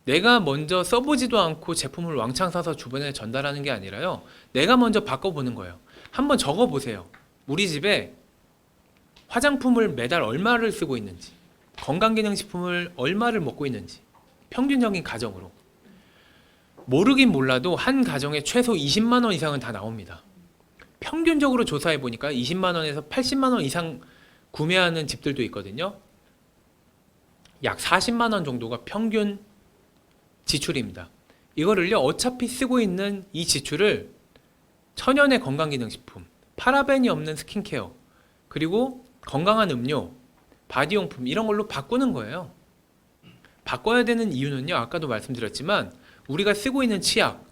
내가 먼저 써보지도 않고 제품을 왕창 사서 주변에 전달하는 게 아니라요, 내가 먼저 바꿔보는 거예요. 한번 적어보세요. 우리 집에 화장품을 매달 얼마를 쓰고 있는지, 건강기능식품을 얼마를 먹고 있는지, 평균적인 가정으로. 모르긴 몰라도 한 가정에 최소 20만 원 이상은 다 나옵니다. 평균적으로 조사해 보니까 20만 원에서 80만 원 이상 구매하는 집들도 있거든요. 약 40만 원 정도가 평균 지출입니다. 이거를요, 어차피 쓰고 있는 이 지출을 천연의 건강기능식품, 파라벤이 없는 스킨케어, 그리고 건강한 음료, 바디용품, 이런 걸로 바꾸는 거예요. 바꿔야 되는 이유는요, 아까도 말씀드렸지만 우리가 쓰고 있는 치약,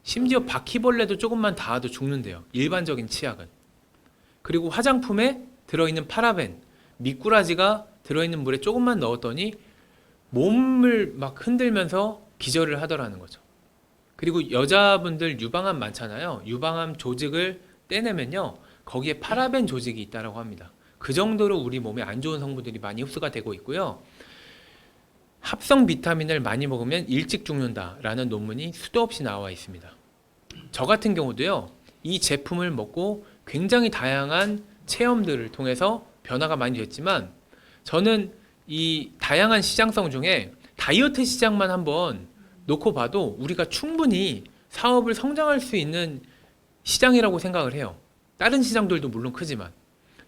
심지어 바퀴벌레도 조금만 닿아도 죽는데요, 일반적인 치약은. 그리고 화장품에 들어있는 파라벤, 미꾸라지가 들어있는 물에 조금만 넣었더니 몸을 막 흔들면서 기절을 하더라는 거죠. 그리고 여자분들 유방암 많잖아요. 유방암 조직을 떼내면요, 거기에 파라벤 조직이 있다고 합니다. 그 정도로 우리 몸에 안 좋은 성분들이 많이 흡수가 되고 있고요. 합성 비타민을 많이 먹으면 일찍 죽는다라는 논문이 수도 없이 나와 있습니다. 저 같은 경우도요, 이 제품을 먹고 굉장히 다양한 체험들을 통해서 변화가 많이 됐지만, 저는 이 다양한 시장성 중에 다이어트 시장만 한번 놓고 봐도 우리가 충분히 사업을 성장할 수 있는 시장이라고 생각을 해요. 다른 시장들도 물론 크지만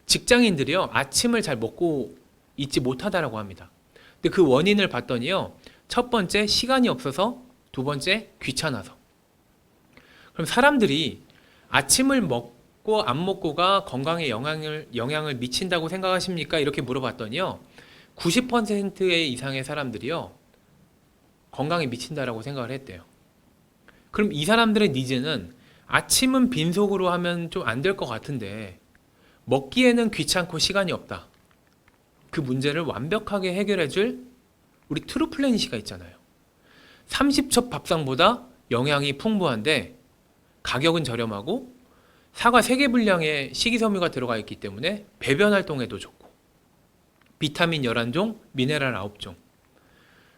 직장인들이요, 아침을 잘 먹고 있지 못하다라고 합니다. 근데 그 원인을 봤더니요, 첫 번째 시간이 없어서, 두 번째 귀찮아서. 그럼 사람들이 아침을 먹고 안 먹고가 건강에 영향을 미친다고 생각하십니까? 이렇게 물어봤더니요, 90% 이상의 사람들이요, 건강에 미친다라고 생각을 했대요. 그럼 이 사람들의 니즈는 아침은 빈속으로 하면 좀 안 될 것 같은데 먹기에는 귀찮고 시간이 없다. 그 문제를 완벽하게 해결해줄 우리 트루플래닛이가 있잖아요. 30첩 밥상보다 영양이 풍부한데 가격은 저렴하고 사과 3개 분량의 식이섬유가 들어가 있기 때문에 배변 활동에도 좋고 비타민 11종, 미네랄 9종,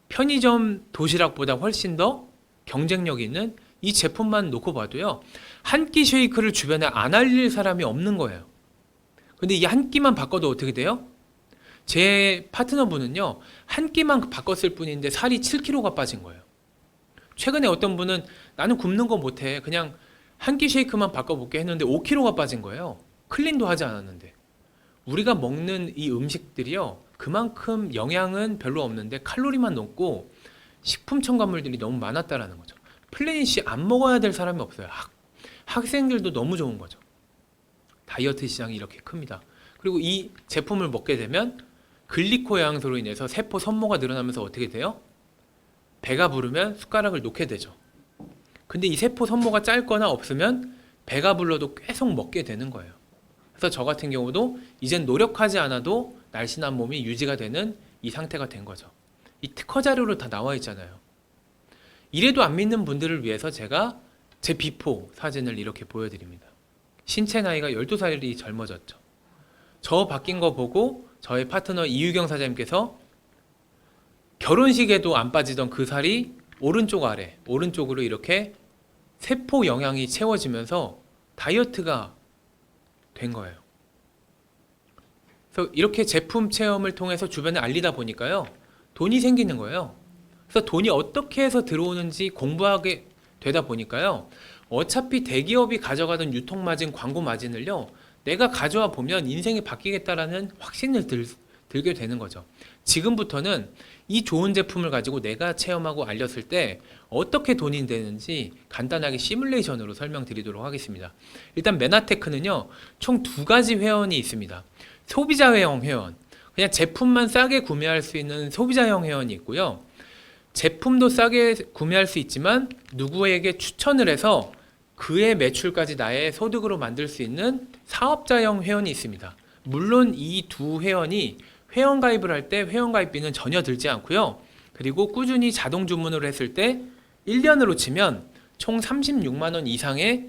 편의점 도시락보다 훨씬 더 경쟁력 있는 이 제품만 놓고 봐도요, 한 끼 쉐이크를 주변에 안 알릴 사람이 없는 거예요. 근데 이 한 끼만 바꿔도 어떻게 돼요? 제 파트너분은요, 한 끼만 바꿨을 뿐인데 살이 7kg가 빠진 거예요. 최근에 어떤 분은 나는 굶는 거 못해, 그냥 한 끼 쉐이크만 바꿔볼게 했는데 5kg가 빠진 거예요. 클린도 하지 않았는데. 우리가 먹는 이 음식들이요, 그만큼 영양은 별로 없는데 칼로리만 높고 식품 첨가물들이 너무 많았다라는 거죠. 플래닛이 안 먹어야 될 사람이 없어요. 학생들도 너무 좋은 거죠. 다이어트 시장이 이렇게 큽니다. 그리고 이 제품을 먹게 되면 글리코 영양소로 인해서 세포 선모가 늘어나면서 어떻게 돼요? 배가 부르면 숟가락을 놓게 되죠. 근데 이 세포 선모가 짧거나 없으면 배가 불러도 계속 먹게 되는 거예요. 그래서 저 같은 경우도 이젠 노력하지 않아도 날씬한 몸이 유지가 되는 이 상태가 된 거죠. 이 특허 자료로 다 나와 있잖아요. 이래도 안 믿는 분들을 위해서 제가 제 비포 사진을 이렇게 보여드립니다. 신체 나이가 12살이 젊어졌죠. 저 바뀐 거 보고 저의 파트너 이유경 사장님께서 결혼식에도 안 빠지던 그 살이 오른쪽 아래, 오른쪽으로 이렇게 세포 영양이 채워지면서 다이어트가 된 거예요. 그래서 이렇게 제품 체험을 통해서 주변에 알리다 보니까요, 돈이 생기는 거예요. 그래서 돈이 어떻게 해서 들어오는지 공부하게 되다 보니까요, 어차피 대기업이 가져가던 유통 마진, 광고 마진을요, 내가 가져와 보면 인생이 바뀌겠다라는 확신을 들게 되는 거죠. 지금부터는 이 좋은 제품을 가지고 내가 체험하고 알렸을 때 어떻게 돈이 되는지 간단하게 시뮬레이션으로 설명드리도록 하겠습니다. 일단 메나테크는요, 총 2가지 회원이 있습니다. 소비자형 회원, 그냥 제품만 싸게 구매할 수 있는 소비자형 회원이 있고요. 제품도 싸게 구매할 수 있지만 누구에게 추천을 해서 그의 매출까지 나의 소득으로 만들 수 있는 사업자형 회원이 있습니다. 물론 이 두 회원이 회원 가입을 할 때 회원 가입비는 전혀 들지 않고요. 그리고 꾸준히 자동 주문을 했을 때 1년으로 치면 총 36만 원 이상의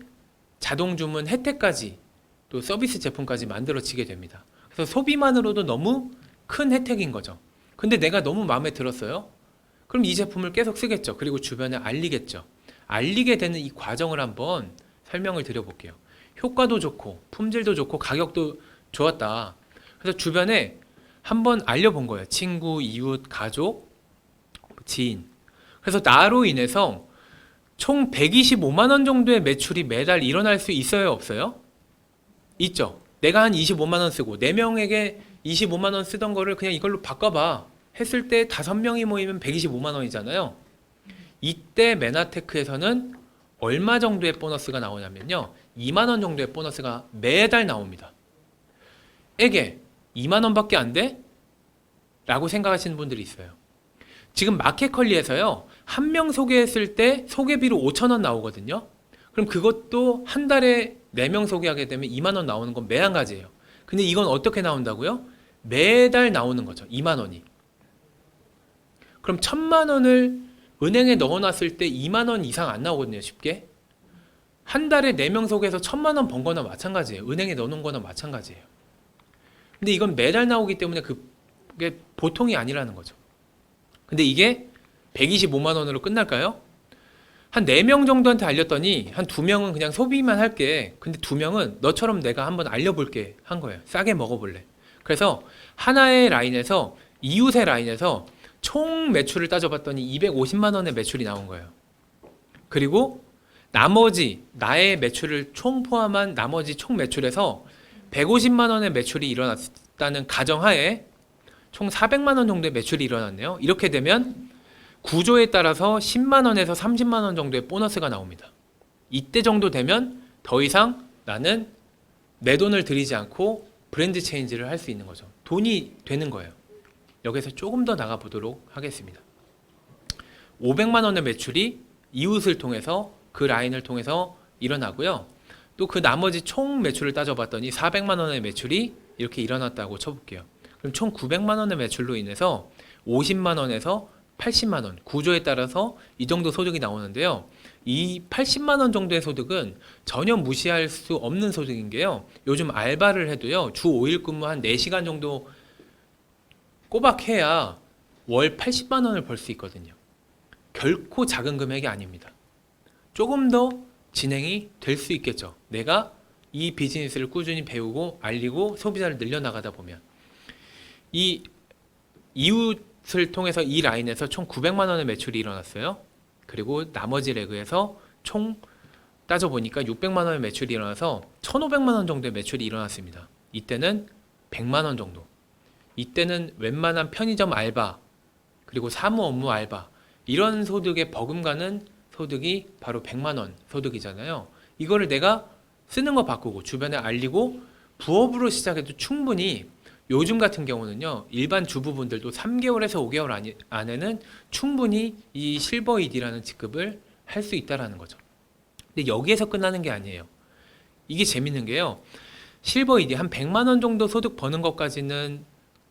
자동 주문 혜택까지, 또 서비스 제품까지 만들어지게 됩니다. 그래서 소비만으로도 너무 큰 혜택인 거죠. 근데 내가 너무 마음에 들었어요. 그럼 이 제품을 계속 쓰겠죠. 그리고 주변에 알리겠죠. 알리게 되는 이 과정을 한번 설명을 드려볼게요. 효과도 좋고 품질도 좋고 가격도 좋았다. 그래서 주변에 한번 알려본 거예요. 친구, 이웃, 가족, 지인. 그래서 나로 인해서 총 125만 원 정도의 매출이 매달 일어날 수 있어요, 없어요? 있죠. 내가 한 25만 원 쓰고 4명에게 25만 원 쓰던 거를 그냥 이걸로 바꿔봐 했을 때 5명이 모이면 125만 원이잖아요. 이때 메나테크에서는 얼마 정도의 보너스가 나오냐면요, 2만 원 정도의 보너스가 매달 나옵니다. 에게 2만 원밖에 안 돼? 라고 생각하시는 분들이 있어요. 지금 마켓컬리에서요, 한 명 소개했을 때 소개비로 5천 원 나오거든요. 그럼 그것도 한 달에 4명 소개하게 되면 2만 원 나오는 건 매한가지예요. 근데 이건 어떻게 나온다고요? 매달 나오는 거죠. 2만 원이. 그럼 1,000만 원을 은행에 넣어놨을 때 2만 원 이상 안 나오거든요, 쉽게. 한 달에 4명 속에서 1,000만 원 번 거나 마찬가지예요. 은행에 넣어놓은 거나 마찬가지예요. 근데 이건 매달 나오기 때문에 그게 보통이 아니라는 거죠. 근데 이게 125만 원으로 끝날까요? 한 4명 정도한테 알렸더니 한 2명은 그냥 소비만 할게. 근데 2명은 너처럼 내가 한번 알려볼게 한 거예요. 싸게 먹어볼래. 그래서 하나의 라인에서, 이웃의 라인에서 총 매출을 따져봤더니 250만 원의 매출이 나온 거예요. 그리고 나머지 나의 매출을 총 포함한 나머지 총 매출에서 150만 원의 매출이 일어났다는 가정하에 총 400만 원 정도의 매출이 일어났네요. 이렇게 되면 구조에 따라서 10만 원에서 30만 원 정도의 보너스가 나옵니다. 이때 정도 되면 더 이상 나는 내 돈을 들이지 않고 브랜드 체인지를 할 수 있는 거죠. 돈이 되는 거예요. 여기서 조금 더 나가 보도록 하겠습니다. 500만 원의 매출이 이웃을 통해서, 그 라인을 통해서 일어나고요. 또 그 나머지 총 매출을 따져봤더니 400만 원의 매출이 이렇게 일어났다고 쳐볼게요. 그럼 총 900만 원의 매출로 인해서 50만 원에서 80만 원, 구조에 따라서 이 정도 소득이 나오는데요. 이 80만 원 정도의 소득은 전혀 무시할 수 없는 소득인 게요. 요즘 알바를 해도요, 주 5일 근무 한 4시간 정도 꼬박 해야 월 80만 원을 벌 수 있거든요. 결코 작은 금액이 아닙니다. 조금 더 진행이 될 수 있겠죠. 내가 이 비즈니스를 꾸준히 배우고 알리고 소비자를 늘려나가다 보면. 이 이웃을 통해서 이 라인에서 총 900만 원의 매출이 일어났어요. 그리고 나머지 레그에서 총 따져보니까 600만 원의 매출이 일어나서 1,500만 원 정도의 매출이 일어났습니다. 이때는 100만 원 정도. 이때는 웬만한 편의점 알바, 그리고 사무 업무 알바, 이런 소득에 버금가는 소득이 바로 100만 원 소득이잖아요. 이거를 내가 쓰는 거 바꾸고 주변에 알리고 부업으로 시작해도 충분히, 요즘 같은 경우는요, 일반 주부분들도 3개월에서 5개월 안에는 충분히 이 실버 ED라는 직급을 할 수 있다라는 거죠. 근데 여기에서 끝나는 게 아니에요. 이게 재밌는 게요, 실버 ED 한 100만 원 정도 소득 버는 것까지는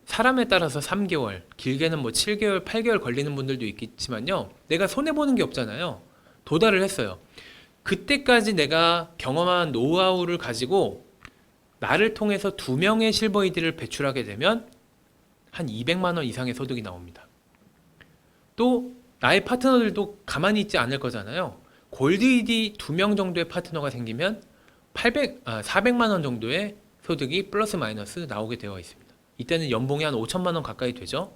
사람에 따라서 3개월, 길게는 뭐 7개월, 8개월 걸리는 분들도 있겠지만요, 내가 손해보는 게 없잖아요. 도달을 했어요. 그때까지 내가 경험한 노하우를 가지고 나를 통해서 2명의 실버 ED를 배출하게 되면 한 200만 원 이상의 소득이 나옵니다. 또 나의 파트너들도 가만히 있지 않을 거잖아요. 골드 ED 2명 정도의 파트너가 생기면 400만 원 정도의 소득이 플러스 마이너스 나오게 되어 있습니다. 이때는 연봉이 한 5천만 원 가까이 되죠.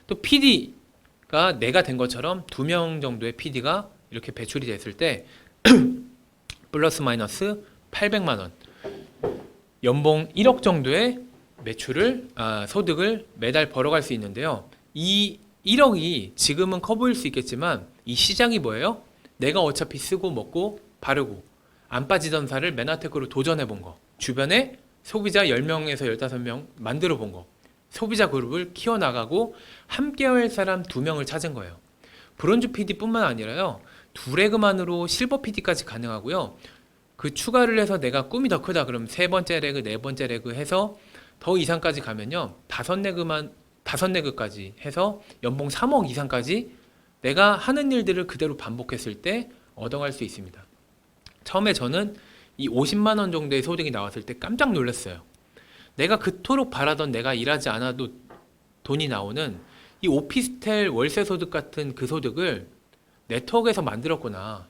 또 PD가 내가 된 것처럼 2명 정도의 PD가 이렇게 배출이 됐을 때 플러스 마이너스 800만 원, 연봉 1억 정도의 소득을 매달 벌어갈 수 있는데요. 이 1억이 지금은 커 보일 수 있겠지만 이 시장이 뭐예요? 내가 어차피 쓰고 먹고 바르고 안 빠지던 살을 메나테크로 도전해 본 거, 주변에 소비자 10명에서 15명 만들어 본 거, 소비자 그룹을 키워나가고 함께 할 사람 2명을 찾은 거예요. 브론즈 PD뿐만 아니라요, 2레그만으로 실버 PD까지 가능하고요. 그 추가를 해서 내가 꿈이 더 크다 그럼 3번째 레그, 4번째 레그 해서 더 이상까지 가면요, 5레그까지 해서 연봉 3억 이상까지 내가 하는 일들을 그대로 반복했을 때 얻어갈 수 있습니다. 처음에 저는 이 50만 원 정도의 소득이 나왔을 때 깜짝 놀랐어요. 내가 그토록 바라던, 내가 일하지 않아도 돈이 나오는 이 오피스텔 월세 소득 같은 그 소득을 네트워크에서 만들었구나.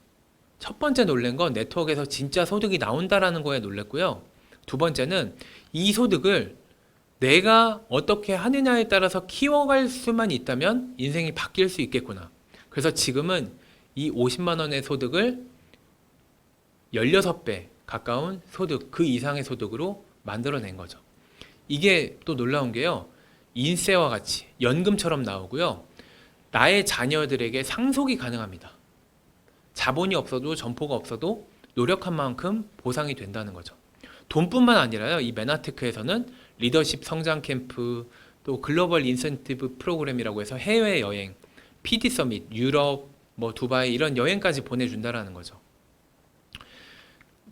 첫 번째 놀란 건 네트워크에서 진짜 소득이 나온다라는 거에 놀랐고요. 두 번째는 이 소득을 내가 어떻게 하느냐에 따라서 키워갈 수만 있다면 인생이 바뀔 수 있겠구나. 그래서 지금은 이 50만 원의 소득을 16배 가까운 소득, 그 이상의 소득으로 만들어낸 거죠. 이게 또 놀라운 게요, 인세와 같이 연금처럼 나오고요, 나의 자녀들에게 상속이 가능합니다. 자본이 없어도, 점포가 없어도 노력한 만큼 보상이 된다는 거죠. 돈뿐만 아니라요, 이 메나테크에서는 리더십 성장 캠프, 또 글로벌 인센티브 프로그램이라고 해서 해외여행, PD 서밋, 유럽, 뭐 두바이 이런 여행까지 보내준다라는 거죠.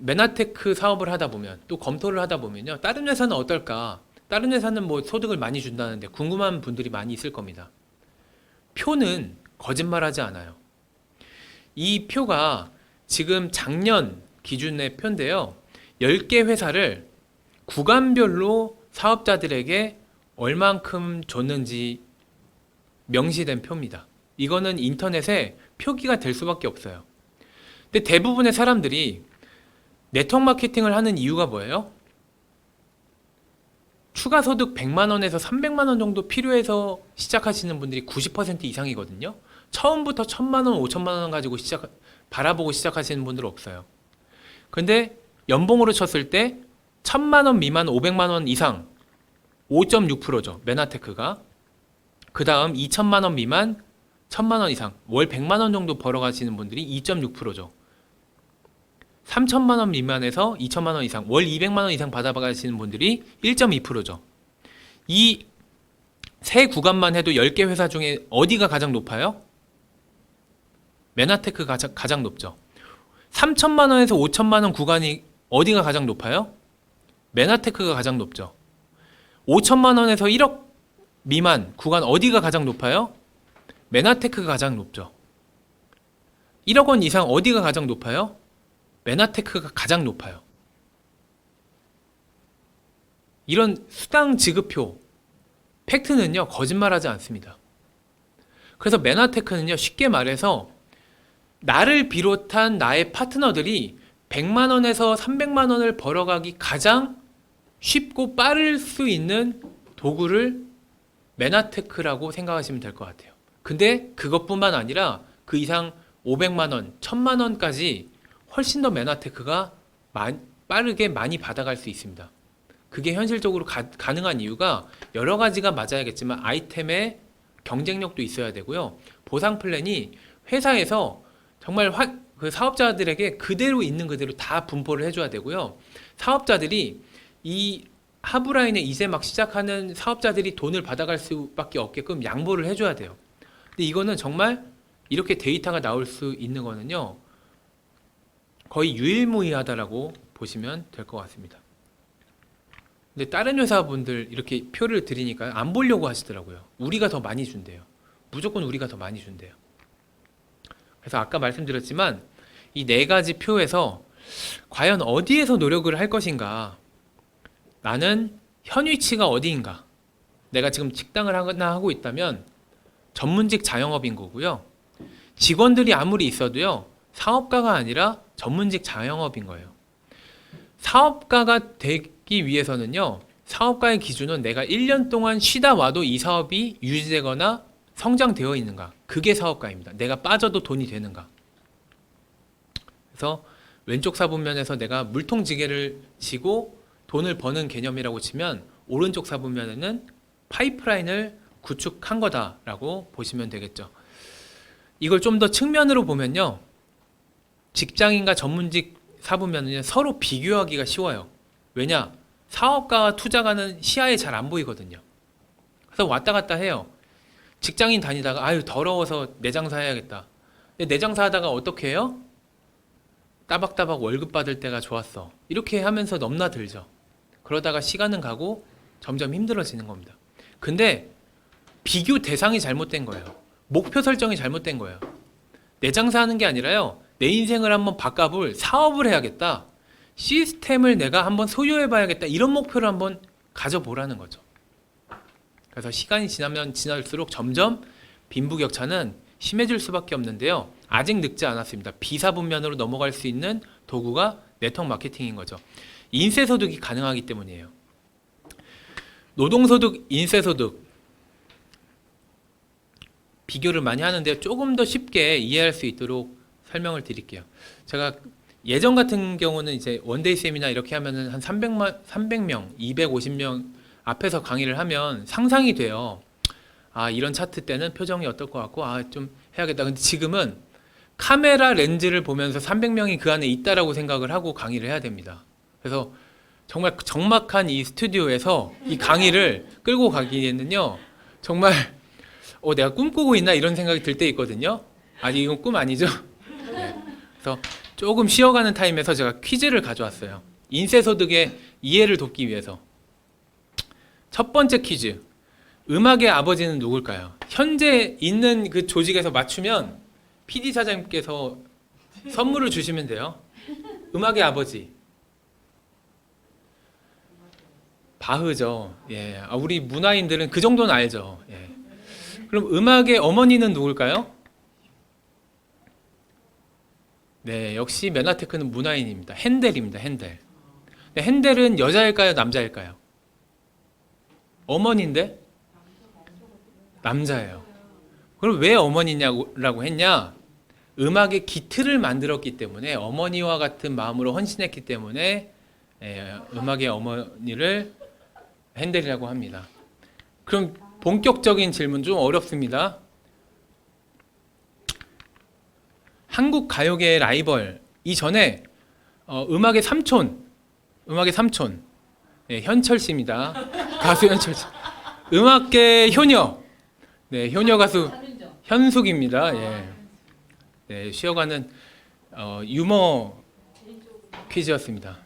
메나테크 사업을 하다 보면, 또 검토를 하다 보면요, 다른 회사는 어떨까? 다른 회사는 뭐 소득을 많이 준다는데 궁금한 분들이 많이 있을 겁니다. 표는 거짓말하지 않아요. 이 표가 지금 작년 기준의 표인데요. 10개 회사를 구간별로 사업자들에게 얼만큼 줬는지 명시된 표입니다. 이거는 인터넷에 표기가 될 수밖에 없어요. 근데 대부분의 사람들이 네트워크 마케팅을 하는 이유가 뭐예요? 추가 소득 100만 원에서 300만 원 정도 필요해서 시작하시는 분들이 90% 이상이거든요. 처음부터 1000만 원, 5천만 원 가지고 바라보고 시작하시는 분들은 없어요. 근데 연봉으로 쳤을 때 1000만 원 미만 500만 원 이상 5.6%죠. 메나테크가. 그 다음 2천만 원 미만 1000만 원 이상 월 100만 원 정도 벌어가시는 분들이 2.6%죠. 3천만 원 미만에서 2천만 원 이상 월 200만 원 이상 받아가시는 분들이 1.2%죠. 이 세 구간만 해도 10개 회사 중에 어디가 가장 높아요? 메나테크 가장 높죠. 3천만 원에서 5천만 원 구간이 어디가 가장 높아요? 메나테크가 가장 높죠. 5천만 원에서 1억 미만 구간 어디가 가장 높아요? 메나테크가 가장 높죠. 1억 원 이상 어디가 가장 높아요? 메나테크가 가장 높아요. 이런 수당 지급표 팩트는요 거짓말하지 않습니다. 그래서 메나테크는요 쉽게 말해서 나를 비롯한 나의 파트너들이 100만 원에서 300만 원을 벌어가기 가장 쉽고 빠를 수 있는 도구를 메나테크라고 생각하시면 될 것 같아요. 근데 그것뿐만 아니라 그 이상 500만 원, 1000만 원까지 훨씬 더 메나테크가 빠르게 많이 받아갈 수 있습니다. 그게 현실적으로 가능한 이유가 여러 가지가 맞아야겠지만 아이템의 경쟁력도 있어야 되고요. 보상 플랜이 회사에서 정말 그 사업자들에게 그대로 있는 그대로 다 분포를 해줘야 되고요. 사업자들이 이 하부라인에 이제 막 시작하는 사업자들이 돈을 받아갈 수밖에 없게끔 양보를 해줘야 돼요. 근데 이거는 정말 이렇게 데이터가 나올 수 있는 거는요. 거의 유일무이하다라고 보시면 될 것 같습니다. 근데 다른 회사분들 이렇게 표를 드리니까 안 보려고 하시더라고요. 우리가 더 많이 준대요. 무조건 우리가 더 많이 준대요. 그래서 아까 말씀드렸지만 이 네 가지 표에서 과연 어디에서 노력을 할 것인가, 나는 현 위치가 어디인가, 내가 지금 직당을 하거나 하고 있다면 전문직 자영업인 거고요. 직원들이 아무리 있어도요 사업가가 아니라 전문직 자영업인 거예요. 사업가가 되기 위해서는요, 사업가의 기준은 내가 1년 동안 쉬다 와도 이 사업이 유지되거나 성장되어 있는가, 그게 사업가입니다. 내가 빠져도 돈이 되는가. 그래서 왼쪽 사분면에서 내가 물통지게를 지고 돈을 버는 개념이라고 치면 오른쪽 사분면에는 파이프라인을 구축한 거다라고 보시면 되겠죠. 이걸 좀 더 측면으로 보면요, 직장인과 전문직 사분면은 서로 비교하기가 쉬워요. 왜냐? 사업가와 투자가는 시야에 잘 안 보이거든요. 그래서 왔다 갔다 해요. 직장인 다니다가 아유 더러워서 내 장사 해야겠다. 근데 내 장사 하다가 어떻게 해요? 따박따박 월급 받을 때가 좋았어. 이렇게 하면서 넘나들죠. 그러다가 시간은 가고 점점 힘들어지는 겁니다. 근데 비교 대상이 잘못된 거예요. 목표 설정이 잘못된 거예요. 내 장사하는 게 아니라요, 내 인생을 한번 바꿔볼 사업을 해야겠다, 시스템을 내가 한번 소유해봐야겠다, 이런 목표를 한번 가져보라는 거죠. 그래서 시간이 지나면 지날수록 점점 빈부격차는 심해질 수밖에 없는데요, 아직 늦지 않았습니다. 비사분면으로 넘어갈 수 있는 도구가 네트워크 마케팅인 거죠. 인세소득이 가능하기 때문이에요. 노동소득, 인세소득 비교를 많이 하는데 조금 더 쉽게 이해할 수 있도록 설명을 드릴게요. 제가 예전 같은 경우는 이제 원데이 세미나 이렇게 하면은 한 300명, 250명 앞에서 강의를 하면 상상이 돼요. 아, 이런 차트 때는 표정이 어떨 것 같고, 아, 좀 해야겠다. 근데 지금은 카메라 렌즈를 보면서 300명이 그 안에 있다라고 생각을 하고 강의를 해야 됩니다. 그래서 정말 적막한 이 스튜디오에서 이 강의를 끌고 가기에는요, 정말 내가 꿈꾸고 있나 이런 생각이 들 때 있거든요. 아니, 이건 꿈 아니죠? 네. 그래서 조금 쉬어가는 타임에서 제가 퀴즈를 가져왔어요. 인세소득의 이해를 돕기 위해서. 첫 번째 퀴즈. 음악의 아버지는 누굴까요? 현재 있는 그 조직에서 맞추면 PD 사장님께서 선물을 주시면 돼요. 음악의 아버지. 바흐죠. 예. 우리 문화인들은 그 정도는 알죠. 예. 그럼 음악의 어머니는 누굴까요? 네, 역시 메나테크는 문화인입니다. 핸델입니다. 핸델. 네, 핸델은 여자일까요? 남자일까요? 어머니인데? 남자예요. 그럼 왜 어머니냐고 했냐? 음악의 기틀을 만들었기 때문에 어머니와 같은 마음으로 헌신했기 때문에 음악의 어머니를 핸델이라고 합니다. 그럼 본격적인 질문 좀 어렵습니다. 한국 가요계의 라이벌 이전에 음악의 삼촌 현철 씨입니다. 가수 현철 씨. 음악계 효녀. 네, 효녀 가수 현숙입니다. 예. 네, 쉬어가는 유머 퀴즈였습니다.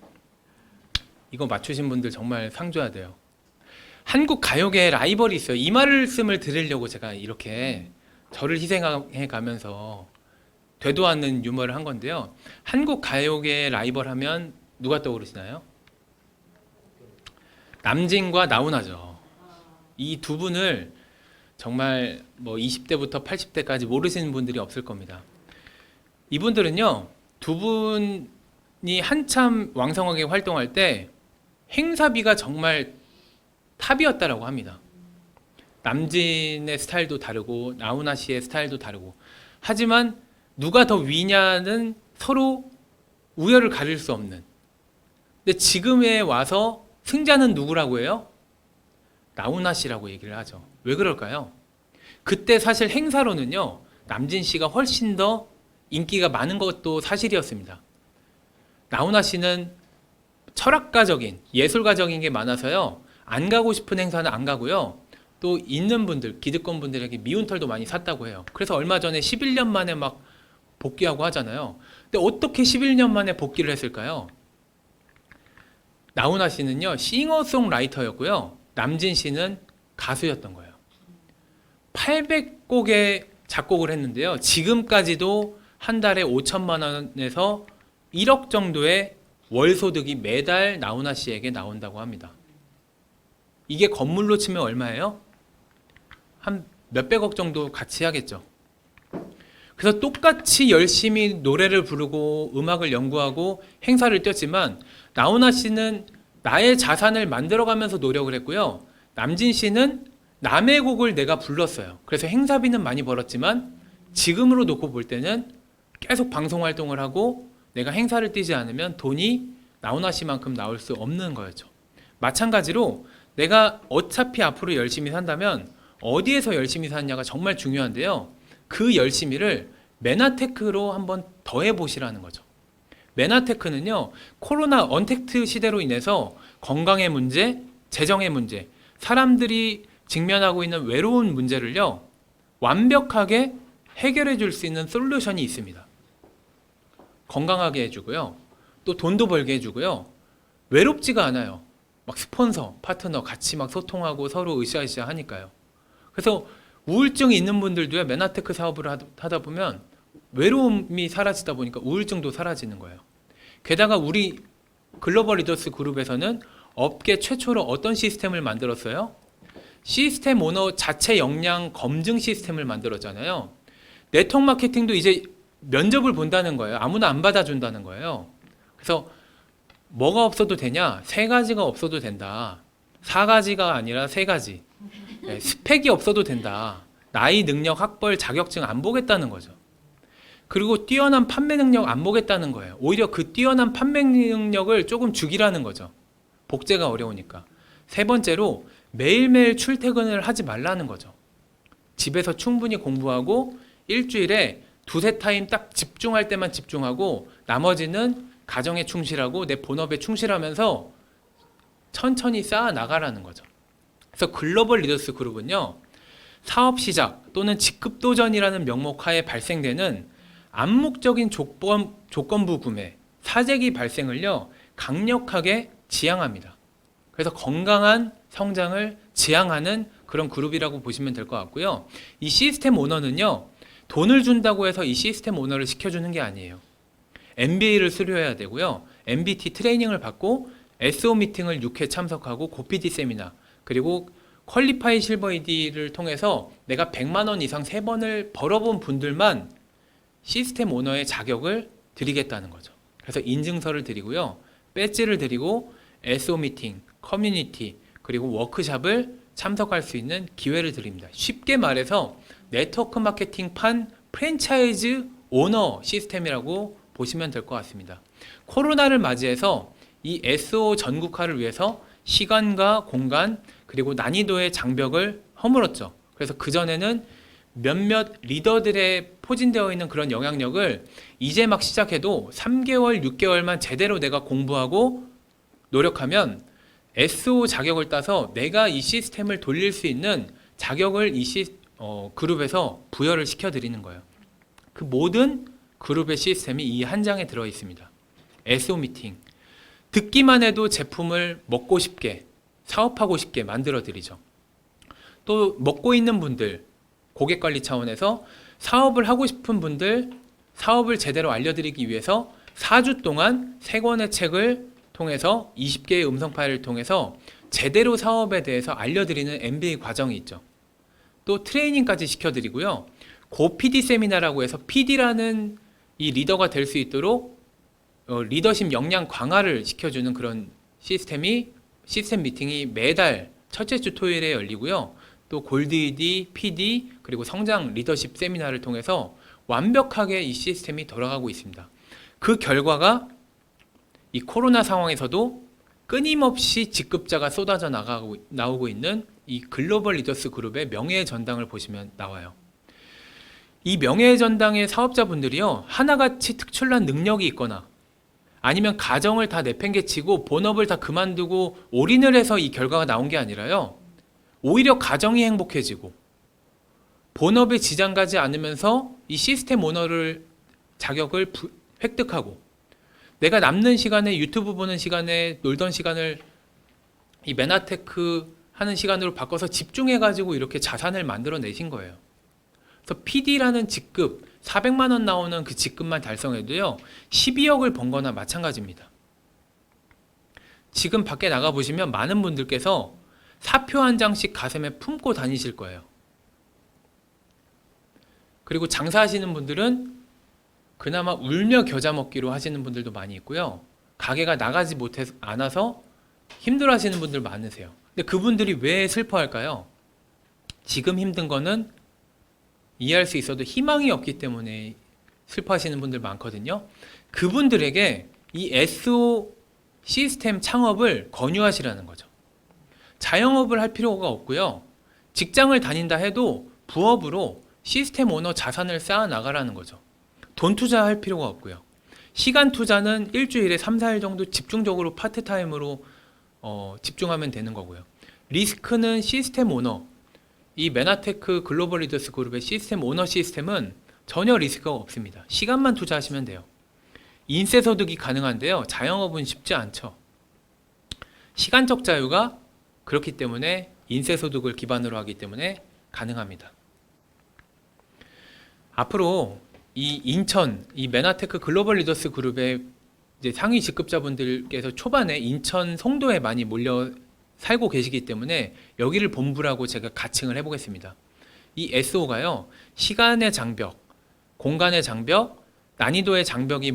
이거 맞추신 분들 정말 상 줘야 돼요. 한국 가요계의 라이벌이 있어요. 이 말씀을 드리려고 제가 이렇게 저를 희생해 가면서 되도 않는 유머를 한 건데요. 한국 가요계의 라이벌 하면 누가 떠오르시나요? 남진과 나훈아죠. 이 두 분을 정말 뭐 20대부터 80대까지 모르시는 분들이 없을 겁니다. 이분들은요, 두 분이 한참 왕성하게 활동할 때 행사비가 정말 탑이었다라고 합니다. 남진의 스타일도 다르고 나훈아 씨의 스타일도 다르고, 하지만 누가 더 위냐는 서로 우열을 가릴 수 없는. 근데 지금에 와서 승자는 누구라고 해요? 나훈아 씨라고 얘기를 하죠. 왜 그럴까요? 그때 사실 행사로는요, 남진 씨가 훨씬 더 인기가 많은 것도 사실이었습니다. 나훈아 씨는 철학가적인, 예술가적인 게 많아서요, 안 가고 싶은 행사는 안 가고요, 또 있는 분들, 기득권 분들에게 미운 털도 많이 샀다고 해요. 그래서 얼마 전에 11년 만에 막 복귀하고 하잖아요. 근데 어떻게 11년 만에 복귀를 했을까요? 나훈아 씨는요, 싱어송라이터였고요, 남진 씨는 가수였던 거예요. 800곡의 작곡을 했는데요, 지금까지도 한 달에 5천만 원에서 1억 정도의 월 소득이 매달 나훈아 씨에게 나온다고 합니다. 이게 건물로 치면 얼마예요? 한 몇백억 정도 같이 하겠죠. 그래서 똑같이 열심히 노래를 부르고 음악을 연구하고 행사를 뛰었지만, 나훈아 씨는 나의 자산을 만들어가면서 노력을 했고요, 남진 씨는 남의 곡을 내가 불렀어요. 그래서 행사비는 많이 벌었지만 지금으로 놓고 볼 때는 계속 방송 활동을 하고 내가 행사를 뛰지 않으면 돈이 나훈아 씨만큼 나올 수 없는 거였죠. 마찬가지로 내가 어차피 앞으로 열심히 산다면 어디에서 열심히 사느냐가 정말 중요한데요, 그 열심히를 메나테크로 한번 더해 보시라는 거죠. 메나테크는요, 코로나 언택트 시대로 인해서 건강의 문제, 재정의 문제, 사람들이 직면하고 있는 외로운 문제를요, 완벽하게 해결해 줄 수 있는 솔루션이 있습니다. 건강하게 해주고요, 또 돈도 벌게 해주고요, 외롭지가 않아요. 막 스폰서, 파트너 같이 막 소통하고 서로 으쌰으쌰 하니까요. 그래서 우울증이 있는 분들도요, 메나테크 사업을 하다 보면 외로움이 사라지다 보니까 우울증도 사라지는 거예요. 게다가 우리 글로벌 리더스 그룹에서는 업계 최초로 어떤 시스템을 만들었어요? 시스템 오너 자체 역량 검증 시스템을 만들었잖아요. 네트워크 마케팅도 이제 면접을 본다는 거예요. 아무나 안 받아준다는 거예요. 그래서 뭐가 없어도 되냐? 3가지가 없어도 된다. 4가지가 아니라 3가지. 네, 스펙이 없어도 된다. 나이, 능력, 학벌, 자격증 안 보겠다는 거죠. 그리고 뛰어난 판매 능력 안 보겠다는 거예요. 오히려 그 뛰어난 판매 능력을 조금 죽이라는 거죠. 복제가 어려우니까. 3번째로 매일매일 출퇴근을 하지 말라는 거죠. 집에서 충분히 공부하고 일주일에 2-3타임 딱 집중할 때만 집중하고 나머지는 가정에 충실하고 내 본업에 충실하면서 천천히 쌓아 나가라는 거죠. 그래서 글로벌 리더스 그룹은요, 사업 시작 또는 직급 도전이라는 명목하에 발생되는 암묵적인 조건부 구매, 사재기 발생을요, 강력하게 지향합니다. 그래서 건강한 성장을 지향하는 그런 그룹이라고 보시면 될 것 같고요. 이 시스템 오너는요, 돈을 준다고 해서 이 시스템 오너를 시켜주는 게 아니에요. MBA를 수료해야 되고요. MBT 트레이닝을 받고 SO 미팅을 6회 참석하고 고PD 세미나, 그리고 퀄리파이 실버 ED를 통해서 내가 100만 원 이상 3번을 벌어본 분들만 시스템 오너의 자격을 드리겠다는 거죠. 그래서 인증서를 드리고요. 배지를 드리고 SO 미팅, 커뮤니티, 그리고 워크샵을 참석할 수 있는 기회를 드립니다. 쉽게 말해서 네트워크 마케팅판 프랜차이즈 오너 시스템이라고 보시면 될 것 같습니다. 코로나를 맞이해서 이 SO 전국화를 위해서 시간과 공간 그리고 난이도의 장벽을 허물었죠. 그래서 그전에는 몇몇 리더들의 포진되어 있는 그런 영향력을 이제 막 시작해도 3개월, 6개월만 제대로 내가 공부하고 노력하면 SO 자격을 따서 내가 이 시스템을 돌릴 수 있는 자격을 이 그룹에서 부여를 시켜드리는 거예요. 그 모든 그룹의 시스템이 이 한 장에 들어 있습니다. SO 미팅. 듣기만 해도 제품을 먹고 싶게, 사업하고 싶게 만들어 드리죠. 또 먹고 있는 분들, 고객 관리 차원에서 사업을 하고 싶은 분들, 사업을 제대로 알려드리기 위해서 4주 동안 3권의 책을 통해서 20개의 음성 파일을 통해서 제대로 사업에 대해서 알려드리는 MBA 과정이 있죠. 또 트레이닝까지 시켜드리고요. 고 PD 세미나라고 해서 PD라는 이 리더가 될 수 있도록 리더십 역량 강화를 시켜주는 그런 시스템 미팅이 매달 첫째 주 토요일에 열리고요. 또 골드 ED, PD, 그리고 성장 리더십 세미나를 통해서 완벽하게 이 시스템이 돌아가고 있습니다. 그 결과가 이 코로나 상황에서도 끊임없이 직급자가 쏟아져 나오고 있는 이 글로벌 리더스 그룹의 명예의 전당을 보시면 나와요. 이 명예의 전당의 사업자분들이요, 하나같이 특출난 능력이 있거나 아니면 가정을 다 내팽개치고 본업을 다 그만두고 올인을 해서 이 결과가 나온 게 아니라요, 오히려 가정이 행복해지고 본업에 지장 가지 않으면서 이 시스템 오너를 자격을 획득하고 내가 남는 시간에 유튜브 보는 시간에 놀던 시간을 이 메나테크 하는 시간으로 바꿔서 집중해가지고 이렇게 자산을 만들어 내신 거예요. 그래서 PD라는 직급 400만 원 나오는 그 직급만 달성해도요 12억을 번 거나 마찬가지입니다. 지금 밖에 나가보시면 많은 분들께서 사표 한 장씩 가슴에 품고 다니실 거예요. 그리고 장사하시는 분들은 그나마 울며 겨자 먹기로 하시는 분들도 많이 있고요. 가게가 나가지 않아서 힘들어 하시는 분들 많으세요. 근데 그분들이 왜 슬퍼할까요? 지금 힘든 거는 이해할 수 있어도 희망이 없기 때문에 슬퍼하시는 분들 많거든요. 그분들에게 이 SO 시스템 창업을 권유하시라는 거죠. 자영업을 할 필요가 없고요. 직장을 다닌다 해도 부업으로 시스템 오너 자산을 쌓아 나가라는 거죠. 돈 투자할 필요가 없고요. 시간 투자는 일주일에 3, 4일 정도 집중적으로 파트타임으로 집중하면 되는 거고요. 리스크는 시스템 오너, 이 메나테크 글로벌 리더스 그룹의 시스템 오너 시스템은 전혀 리스크가 없습니다. 시간만 투자하시면 돼요. 인세 소득이 가능한데요. 자영업은 쉽지 않죠. 시간적 자유가 그렇기 때문에 인세 소득을 기반으로 하기 때문에 가능합니다. 앞으로 이 인천, 이 메나테크 글로벌 리더스 그룹의 이제 상위 직급자분들께서 초반에 인천 송도에 많이 몰려 살고 계시기 때문에 여기를 본부라고 제가 가칭을 해보겠습니다. 이 SO가요, 시간의 장벽, 공간의 장벽, 난이도의 장벽이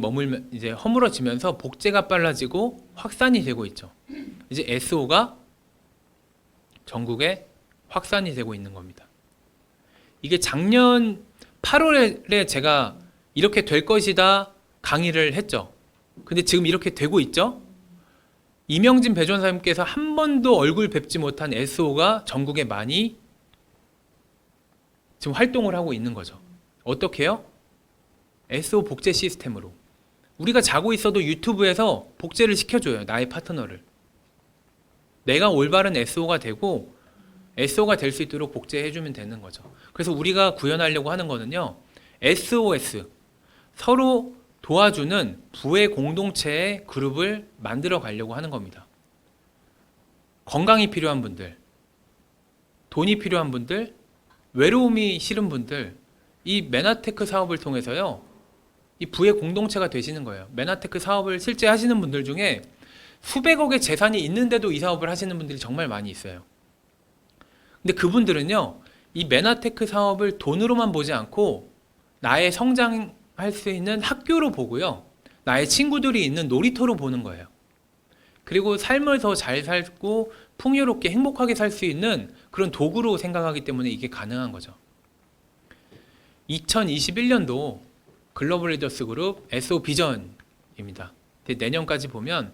이제 허물어지면서 복제가 빨라지고 확산이 되고 있죠. 이제 SO가 전국에 확산이 되고 있는 겁니다. 이게 작년 8월에 제가 이렇게 될 것이다 강의를 했죠. 근데 지금 이렇게 되고 있죠. 이명진 배전사님께서 한 번도 얼굴 뵙지 못한 SO가 전국에 많이 지금 활동을 하고 있는 거죠. 어떻게 해요? SO 복제 시스템으로. 우리가 자고 있어도 유튜브에서 복제를 시켜줘요. 나의 파트너를. 내가 올바른 SO가 되고 SO가 될 수 있도록 복제해주면 되는 거죠. 그래서 우리가 구현하려고 하는 거는요, SOS, 서로 도와주는 부의 공동체의 그룹을 만들어 가려고 하는 겁니다. 건강이 필요한 분들, 돈이 필요한 분들, 외로움이 싫은 분들, 이 메나테크 사업을 통해서요, 이 부의 공동체가 되시는 거예요. 메나테크 사업을 실제 하시는 분들 중에 수백억의 재산이 있는데도 이 사업을 하시는 분들이 정말 많이 있어요. 근데 그분들은요, 이 메나테크 사업을 돈으로만 보지 않고 나의 성장할 수 있는 학교로 보고요, 나의 친구들이 있는 놀이터로 보는 거예요. 그리고 삶을 더 잘 살고 풍요롭게 행복하게 살 수 있는 그런 도구로 생각하기 때문에 이게 가능한 거죠. 2021년도 글로벌 리더스 그룹 SO 비전입니다. 내년까지 보면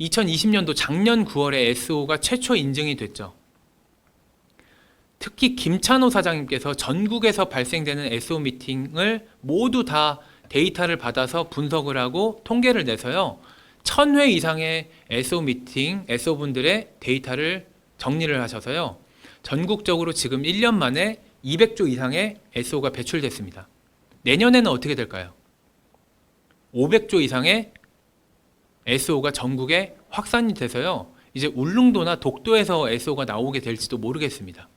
2020년도 작년 9월에 SO가 최초 인증이 됐죠. 특히 김찬호 사장님께서 전국에서 발생되는 SO 미팅을 모두 다 데이터를 받아서 분석을 하고 통계를 내서요, 1000회 이상의 SO 미팅, SO 분들의 데이터를 정리를 하셔서요, 전국적으로 지금 1년 만에 200조 이상의 SO가 배출됐습니다. 내년에는 어떻게 될까요? 500조 이상의 SO가 전국에 확산이 돼서요, 이제 울릉도나 독도에서 SO가 나오게 될지도 모르겠습니다.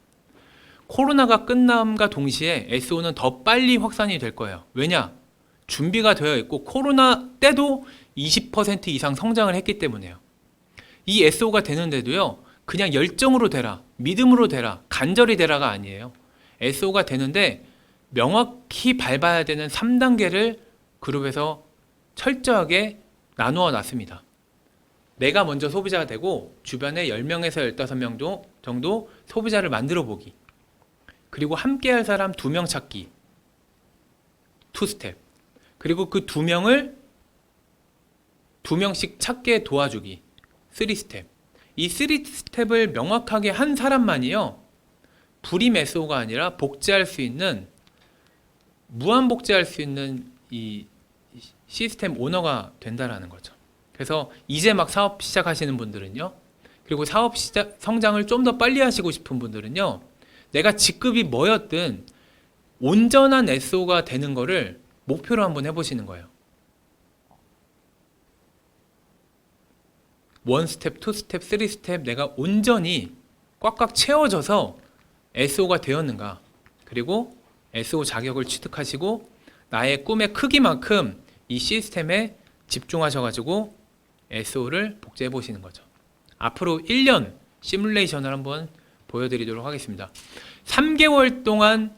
코로나가 끝남과 동시에 SO는 더 빨리 확산이 될 거예요. 왜냐? 준비가 되어 있고 코로나 때도 20% 이상 성장을 했기 때문에요. 이 SO가 되는데도요, 그냥 열정으로 되라, 믿음으로 되라, 간절히 되라가 아니에요. SO가 되는데 명확히 밟아야 되는 3단계를 그룹에서 철저하게 나누어 놨습니다. 내가 먼저 소비자가 되고 주변에 10명에서 15명 정도 소비자를 만들어 보기, 그리고 함께 할 사람 2명 찾기, 2스텝, 그리고 그 2명을 2명씩 찾게 도와주기, 3스텝. 이 3스텝을 명확하게 한 사람만이요, 불임 SO가 아니라 복제할 수 있는, 무한 복제할 수 있는 이 시스템 오너가 된다라는 거죠. 그래서 이제 막 사업 시작하시는 분들은요, 그리고 사업 성장을 좀 더 빨리 하시고 싶은 분들은요, 내가 직급이 뭐였든 온전한 SO가 되는 거를 목표로 한번 해보시는 거예요. 1스텝, 2스텝, 3스텝 내가 온전히 꽉꽉 채워져서 SO가 되었는가, 그리고 SO 자격을 취득하시고 나의 꿈의 크기만큼 이 시스템에 집중하셔가지고 SO를 복제해 보시는 거죠. 앞으로 1년 시뮬레이션을 한번 보여드리도록 하겠습니다. 3개월 동안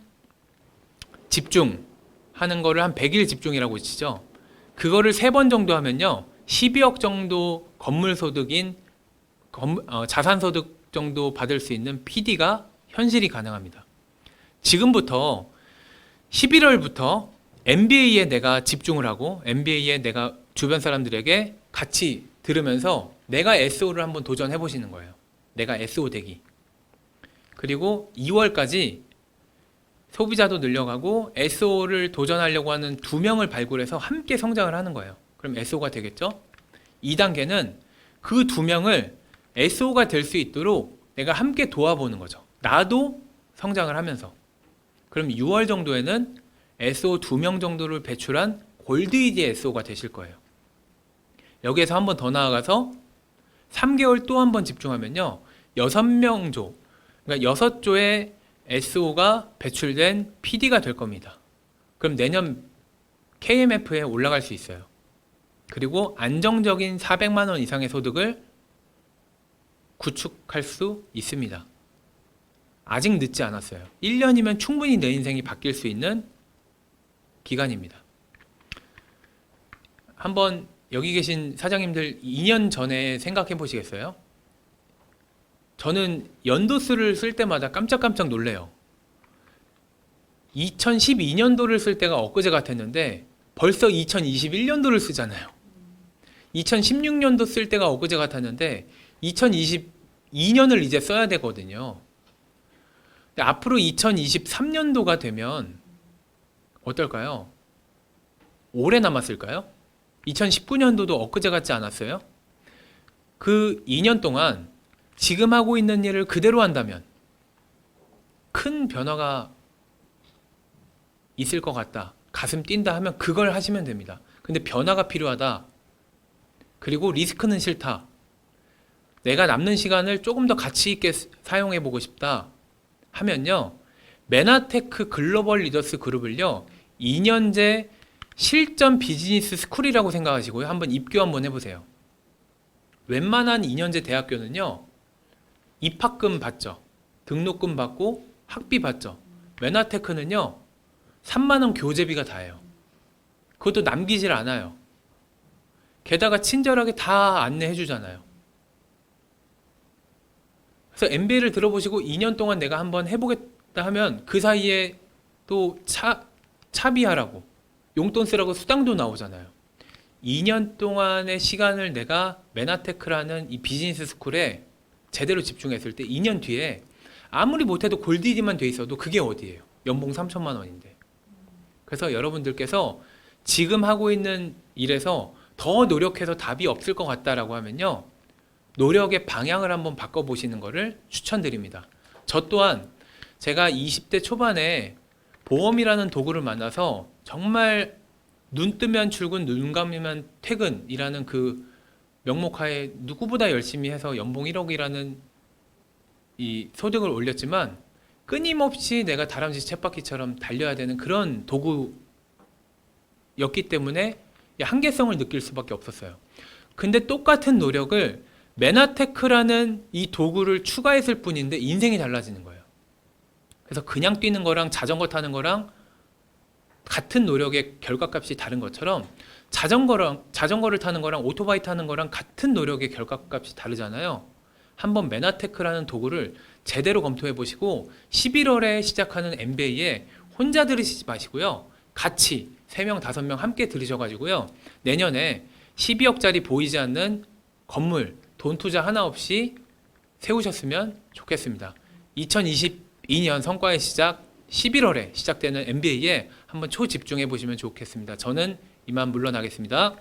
집중하는 거를 한 100일 집중이라고 치죠. 그거를 3번 정도 하면요, 12억 정도 건물 소득인 자산 소득 정도 받을 수 있는 PD가 현실이 가능합니다. 지금부터 11월부터 MBA에 내가 집중을 하고 MBA에 내가 주변 사람들에게 같이 들으면서 내가 SO를 한번 도전해 보시는 거예요. 내가 SO 되기. 그리고 2월까지 소비자도 늘려가고 SO를 도전하려고 하는 2명을 발굴해서 함께 성장을 하는 거예요. 그럼 SO가 되겠죠? 2단계는 그 2명을 SO가 될 수 있도록 내가 함께 도와보는 거죠. 나도 성장을 하면서. 그럼 6월 정도에는 SO 2명 정도를 배출한 골드 SO가 되실 거예요. 여기에서 한 번 더 나아가서 3개월 또 한 번 집중하면요, 6명조, 그러니까 6조의 SO가 배출된 PD가 될 겁니다. 그럼 내년 KMF에 올라갈 수 있어요. 그리고 안정적인 400만 원 이상의 소득을 구축할 수 있습니다. 아직 늦지 않았어요. 1년이면 충분히 내 인생이 바뀔 수 있는 기간입니다. 한번 여기 계신 사장님들 2년 전에 생각해 보시겠어요? 저는 연도수를 쓸 때마다 깜짝깜짝 놀래요. 2012년도를 쓸 때가 엊그제 같았는데 벌써 2021년도를 쓰잖아요. 2016년도 쓸 때가 엊그제 같았는데 2022년을 이제 써야 되거든요. 근데 앞으로 2023년도가 되면 어떨까요? 오래 남았을까요? 2019년도도 엊그제 같지 않았어요? 그 2년 동안 지금 하고 있는 일을 그대로 한다면 큰 변화가 있을 것 같다, 가슴 뛴다 하면 그걸 하시면 됩니다. 근데 변화가 필요하다, 그리고 리스크는 싫다, 내가 남는 시간을 조금 더 가치 있게 사용해 보고 싶다, 하면요. 메나테크 글로벌 리더스 그룹을요. 2년제 실전 비즈니스 스쿨이라고 생각하시고요. 한번 입교 한번 해보세요. 웬만한 2년제 대학교는요. 입학금 받죠. 등록금 받고 학비 받죠. 메나테크는요. 3만 원 교재비가 다예요. 그것도 남기질 않아요. 게다가 친절하게 다 안내해 주잖아요. 그래서 MBA를 들어보시고 2년 동안 내가 한번 해보겠다 하면 그 사이에 또 차비하라고 용돈 쓰라고 수당도 나오잖아요. 2년 동안의 시간을 내가 메나테크라는 이 비즈니스 스쿨에 제대로 집중했을 때 2년 뒤에 아무리 못해도 골디디만 돼 있어도 그게 어디예요? 연봉 3천만 원인데. 그래서 여러분들께서 지금 하고 있는 일에서 더 노력해서 답이 없을 것 같다라고 하면요. 노력의 방향을 한번 바꿔보시는 것을 추천드립니다. 저 또한 제가 20대 초반에 보험이라는 도구를 만나서 정말 눈 뜨면 출근, 눈 감으면 퇴근이라는 그 명목하에 누구보다 열심히 해서 연봉 1억이라는 이 소득을 올렸지만 끊임없이 내가 다람쥐 쳇바퀴처럼 달려야 되는 그런 도구였기 때문에 한계성을 느낄 수밖에 없었어요. 근데 똑같은 노력을 메나테크라는 이 도구를 추가했을 뿐인데 인생이 달라지는 거예요. 그래서 그냥 뛰는 거랑 자전거 타는 거랑 같은 노력의 결과값이 다른 것처럼 자전거를 타는 거랑 오토바이 타는 거랑 같은 노력의 결과값이 다르잖아요. 한번 메나테크라는 도구를 제대로 검토해 보시고 11월에 시작하는 MBA에 혼자 들으시지 마시고요. 같이 3명, 5명 함께 들으셔가지고요. 내년에 12억짜리 보이지 않는 건물, 돈 투자 하나 없이 세우셨으면 좋겠습니다. 2022년 성과의 시작 11월에 시작되는 MBA에 한번 초집중해 보시면 좋겠습니다. 저는 이만 물러나겠습니다.